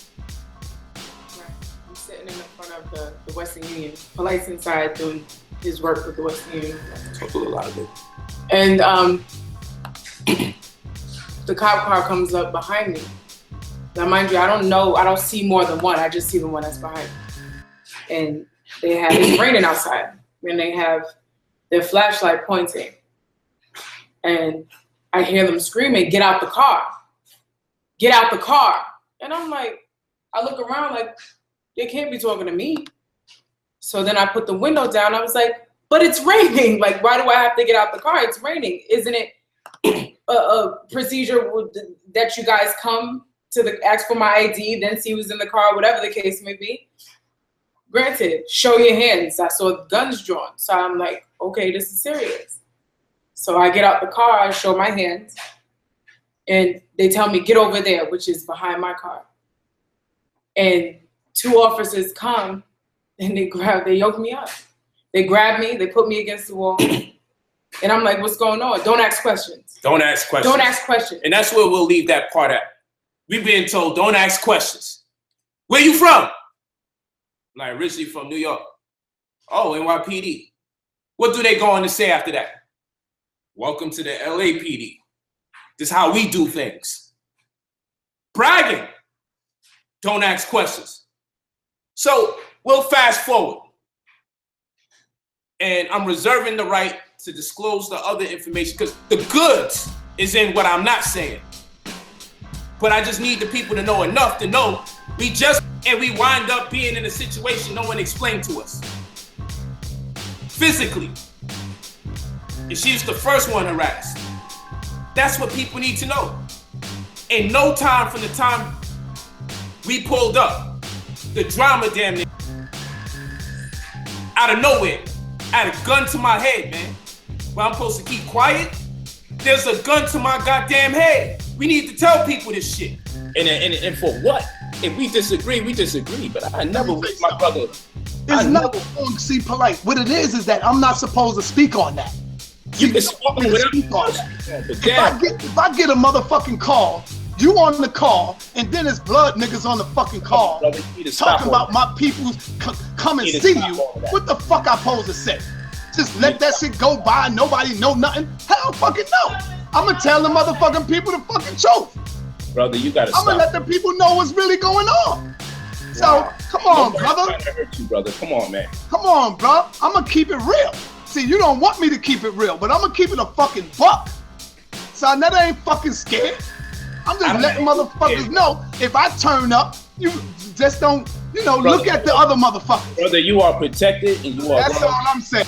Right. I'm sitting in the front of the Western Union. Polight's inside doing his work with the Western Union. Talk a lot of it. And the cop car comes up behind me. Now, mind you, I don't see more than one. I just see the one that's behind me. And it's raining outside, and they have their flashlight pointing. And I hear them screaming, get out the car. Get out the car. And I'm like, I look around like, they can't be talking to me. So then I put the window down. I was like, but it's raining. Like, why do I have to get out the car? It's raining. Isn't it a procedure that you guys come to ask for my ID, then see who's in the car, whatever the case may be? Granted, show your hands. I saw guns drawn. So I'm like, okay, this is serious. So I get out the car, I show my hands, and they tell me, get over there, which is behind my car. And two officers come and they yoke me up. They grab me, they put me against the wall. And I'm like, what's going on? Don't ask questions. Don't ask questions. Don't ask questions. And that's where we'll leave that part at. We've been told, don't ask questions. Where you from? Like, originally from New York. Oh, NYPD. What do they go on to say after that? Welcome to the LAPD. This is how we do things. Bragging. Don't ask questions. So we'll fast forward. And I'm reserving the right to disclose the other information because the goods is in what I'm not saying. But I just need the people to know enough to know we wind up being in a situation no one explained to us. Physically. And she's the first one harassed. That's what people need to know. In no time from the time we pulled up, the drama damn near out of nowhere. I had a gun to my head, man. Well, I'm supposed to keep quiet? There's a gun to my goddamn head. We need to tell people this shit. And for what? If we disagree, we disagree. But I never with my brother. It's not wrong. See, Polight. What it is that I'm not supposed to speak on that. See, this is what makes me thought. If I get a motherfucking call, you on the call, and then there's blood niggas on the fucking call talking about my people come and see you. What the fuck I supposed to say? Just let that shit go by, nobody know nothing? Hell fucking no. I'm gonna tell the motherfucking people the fucking truth. Brother, you gotta stop. I'm gonna let the people know what's really going on. So, come on, brother. Trying to hurt you, brother. Come on, man. Come on, bro. I'm gonna keep it real. See, you don't want me to keep it real, but I'm gonna keep it a fucking buck. So that ain't fucking scared. I'm just letting motherfuckers know if I turn up, you just don't, brother, look at the other motherfuckers. Brother, you are protected and you are. That's all I'm saying.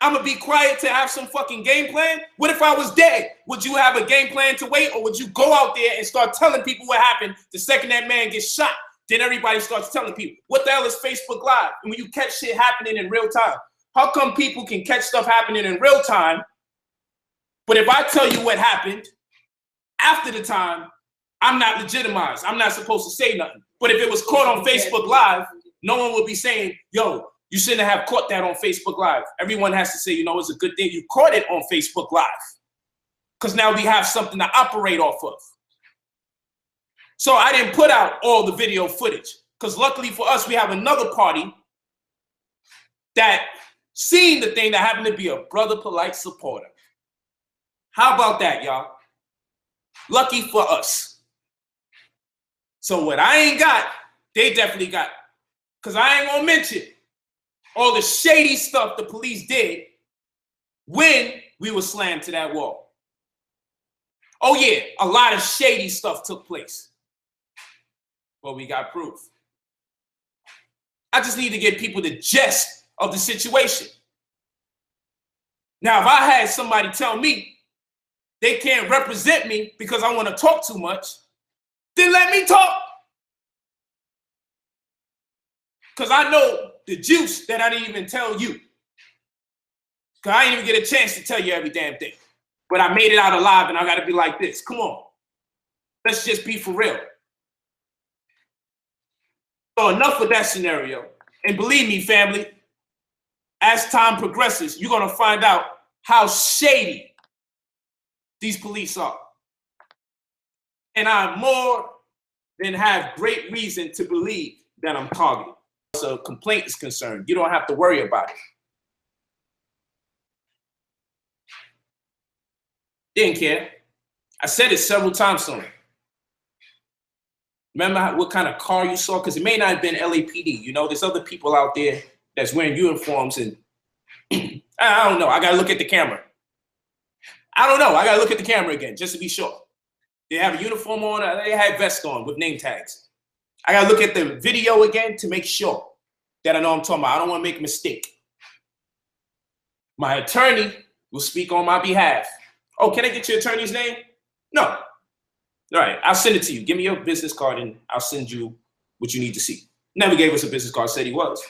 I'm gonna be quiet to have some fucking game plan? What if I was dead? Would you have a game plan to wait, or would you go out there and start telling people what happened the second that man gets shot? Then everybody starts telling people, what the hell is Facebook Live? And when you catch shit happening in real time, how come people can catch stuff happening in real time, but if I tell you what happened after the time, I'm not legitimized. I'm not supposed to say nothing. But if it was caught on Facebook Live, no one would be saying, yo, you shouldn't have caught that on Facebook Live. Everyone has to say, it's a good thing you caught it on Facebook Live. Because now we have something to operate off of. So I didn't put out all the video footage. Because luckily for us, we have another party that seen the thing that happened to be a Brother Polight supporter. How about that, y'all? Lucky for us. So what I ain't got, they definitely got. Because I ain't going to mention all the shady stuff the police did when we were slammed to that wall. Oh yeah, a lot of shady stuff took place. But we got proof. I just need to get people the gist of the situation. Now, if I had somebody tell me they can't represent me because I want to talk too much, then let me talk. Because I know the juice that I didn't even tell you. Because I didn't even get a chance to tell you every damn thing. But I made it out alive, and I got to be like this. Come on. Let's just be for real. So enough with that scenario. And believe me, family, as time progresses, you're going to find out how shady these police are. And I more than have great reason to believe that I'm targeted. So a complaint is concerned, you don't have to worry about it. Didn't care. I said it several times to him. Remember what kind of car you saw? Because it may not have been LAPD. There's other people out there that's wearing uniforms and I don't know. I got to look at the camera. I don't know. I got to look at the camera again just to be sure. They have a uniform on. They have vests on with name tags. I got to look at the video again to make sure that I know what I'm talking about. I don't want to make a mistake. My attorney will speak on my behalf. Oh, can I get your attorney's name? No. All right, I'll send it to you. Give me your business card and I'll send you what you need to see. Never gave us a business card, said he was.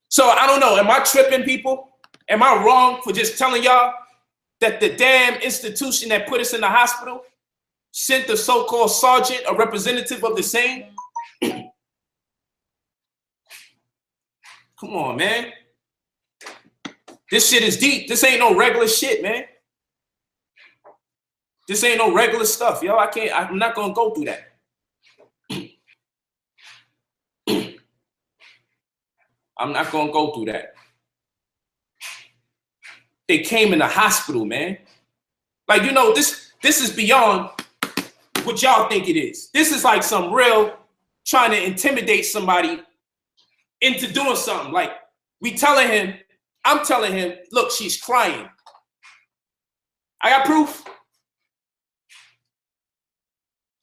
So I don't know, am I tripping, people? Am I wrong for just telling y'all that the damn institution that put us in the hospital sent the so-called sergeant, a representative of the same? Come on, man. This shit is deep. This ain't no regular shit, man. This ain't no regular stuff, yo. I'm not gonna go through that. I'm not gonna go through that. They came in the hospital, man. Like, this is beyond what y'all think it is. This is like some real trying to intimidate somebody into doing something. Like, I'm telling him, look, she's crying. I got proof.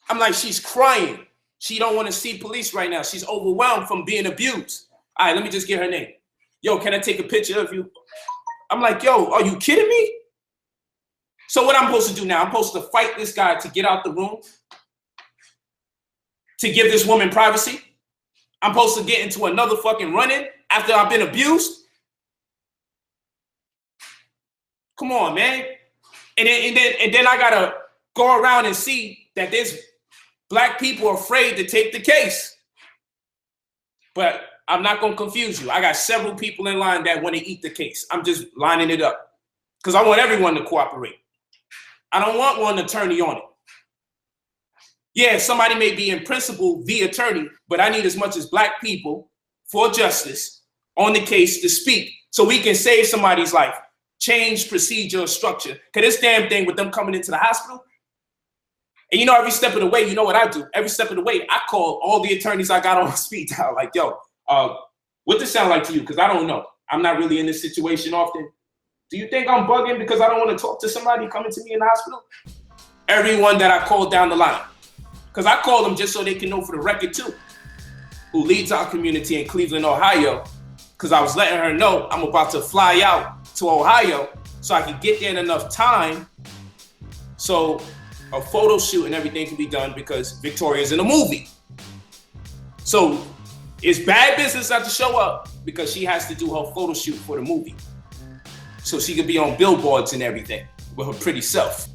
I'm like, she's crying. She don't want to see police right now. She's overwhelmed from being abused. All right, let me just get her name. Yo, can I take a picture of you? I'm like, yo, are you kidding me? So what I'm supposed to do now? I'm supposed to fight this guy to get out the room? To give this woman privacy? I'm supposed to get into another fucking run-in after I've been abused? Come on, man. And then I gotta go around and see that there's black people afraid to take the case. But I'm not going to confuse you. I got several people in line that want to eat the case. I'm just lining it up because I want everyone to cooperate. I don't want one attorney on it. Yeah, somebody may be in principle the attorney, but I need as much as black people for justice on the case to speak so we can save somebody's life, change procedure or structure. Because this damn thing with them coming into the hospital, and you know, every step of the way, you know what I do? Every step of the way, I call all the attorneys I got on speed dial. Like, yo, what this sound like to you? Because I don't know. I'm not really in this situation often. Do you think I'm bugging because I don't want to talk to somebody coming to me in the hospital? Everyone that I called down the line. Because I call them just so they can know for the record too, who leads our community in Cleveland, Ohio. Because I was letting her know I'm about to fly out to Ohio so I can get there in enough time so a photo shoot and everything can be done because Victoria's in a movie. So it's bad business not to show up because she has to do her photo shoot for the movie. So she could be on billboards and everything with her pretty self.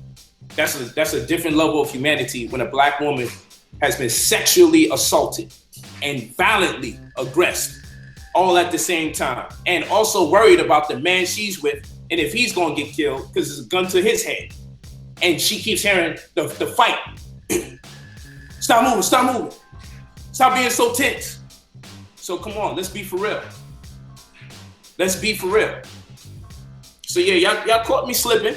That's a different level of humanity when a black woman has been sexually assaulted and violently aggressed all at the same time. And also worried about the man she's with and if he's gonna get killed because there's a gun to his head. And she keeps hearing the fight. Stop moving, stop moving. Stop being so tense. So come on, let's be for real. Let's be for real. So yeah, y'all caught me slipping.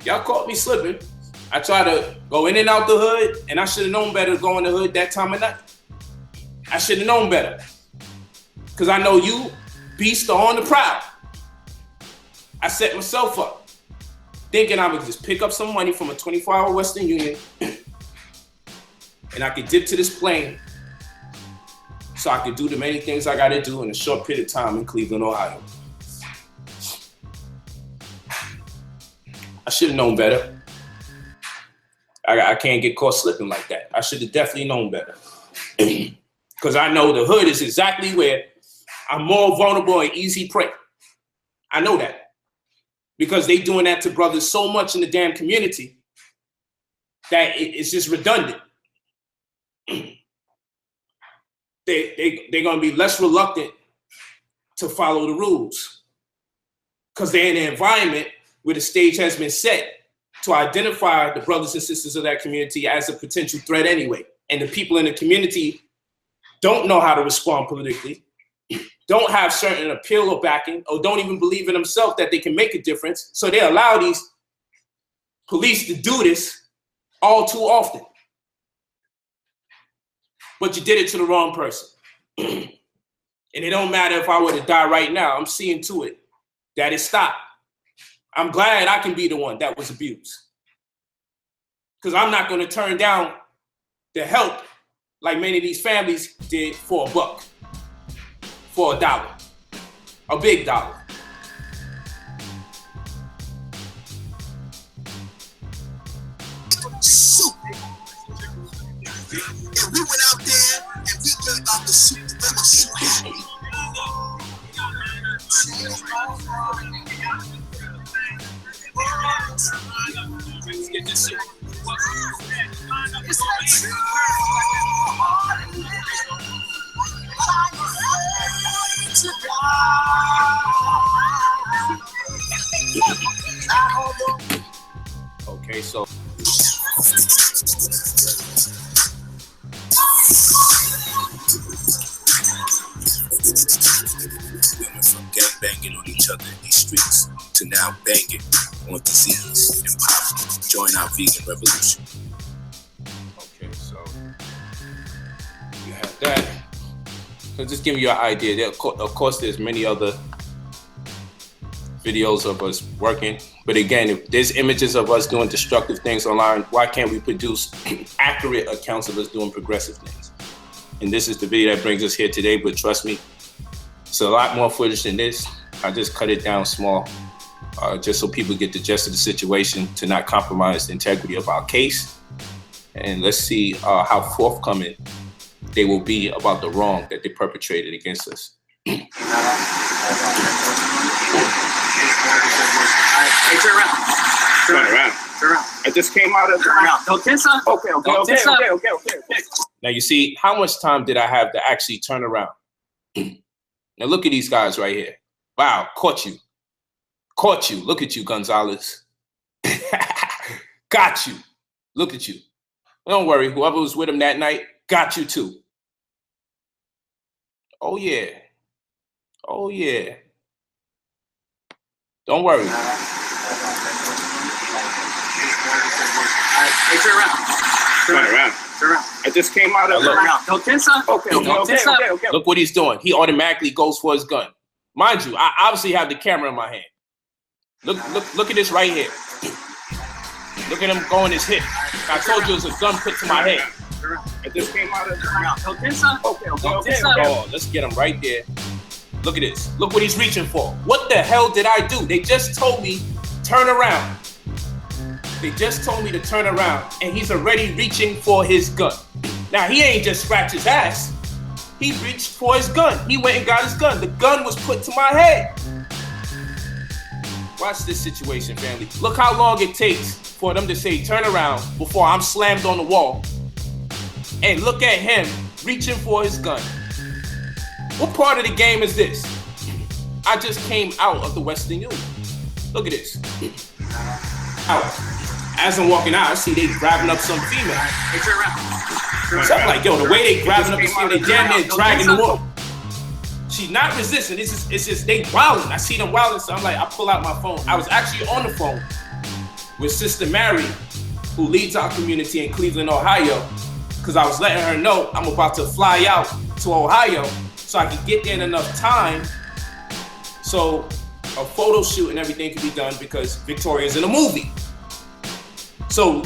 Y'all caught me slipping. I try to go in and out the hood, and I should have known better to go in the hood that time of night. I should have known better. Because I know you beasts are on the prowl. I set myself up, thinking I would just pick up some money from a 24-hour Western Union, and I could dip to this plane so I could do the many things I gotta do in a short period of time in Cleveland, Ohio. I should have known better. I can't get caught slipping like that. I should have definitely known better. Because I know the hood is exactly where I'm more vulnerable and easy prey. I know that. Because they doing that to brothers so much in the damn community that it's just redundant. They're gonna be less reluctant to follow the rules. Because they're in an environment where the stage has been set to identify the brothers and sisters of that community as a potential threat anyway. And the people in the community don't know how to respond politically, don't have certain appeal or backing, or don't even believe in themselves that they can make a difference. So they allow these police to do this all too often. But you did it to the wrong person. And it don't matter if I were to die right now, I'm seeing to it that it stopped. I'm glad I can be the one that was abused. Because I'm not going to turn down the help like many of these families did for $1, for $1, a big dollar. And we went out there and we gave out the suit. They were shooting. Let's get this shit. Okay, so gang banging on each other in these streets to now banging on disease and poverty. Join our vegan revolution. Okay, so you have that. So just give you an idea. There, of course, there's many other videos of us working. But again, if there's images of us doing destructive things online, why can't we produce accurate accounts of us doing progressive things? And this is the video that brings us here today, but trust me, it's a lot more footage than this. I just cut it down small, just so people get the gist of the situation to not compromise the integrity of our case. And let's see how forthcoming they will be about the wrong that they perpetrated against us. Hey, turn around. Turn around. Turn around. I just came out of... Turn around. Don't kiss her. Okay. Now you see, how much time did I have to actually turn around? Now look at these guys right here. Wow, caught you. Caught you. Look at you, Gonzalez. Got you. Look at you. Don't worry, whoever was with him that night, got you too. Oh yeah. Oh yeah. Don't worry. Hey, turn around. Turn around. Turn around. I just came out of Turn around. Don't tense up. Okay. Look what he's doing. He automatically goes for his gun. Mind you, I obviously have the camera in my hand. Look at this right here. Look at him going his hip. I told you it was a gun put to my head. I just came out of Don't tense up. Okay. Oh, let's get him right there. Look at this. Look what he's reaching for. What the hell did I do? They just told me turn around. They just told me to turn around, and he's already reaching for his gun. Now, he ain't just scratch his ass. He reached for his gun. He went and got his gun. The gun was put to my head. Watch this situation, family. Look how long it takes for them to say turn around before I'm slammed on the wall. And look at him reaching for his gun. What part of the game is this? I just came out of the Western Union. Look at this. Out. As I'm walking out, I see they grabbing up some female. Hey, turn around. So I'm like, yo, the way they grabbing up this female, they damn near dragging the woman. She's not resisting. It's just they wilding. I see them wilding, so I'm like, I pull out my phone. I was actually on the phone with Sister Mary, who leads our community in Cleveland, Ohio, because I was letting her know I'm about to fly out to Ohio so I could get there in enough time so a photo shoot and everything could be done because Victoria's in a movie. So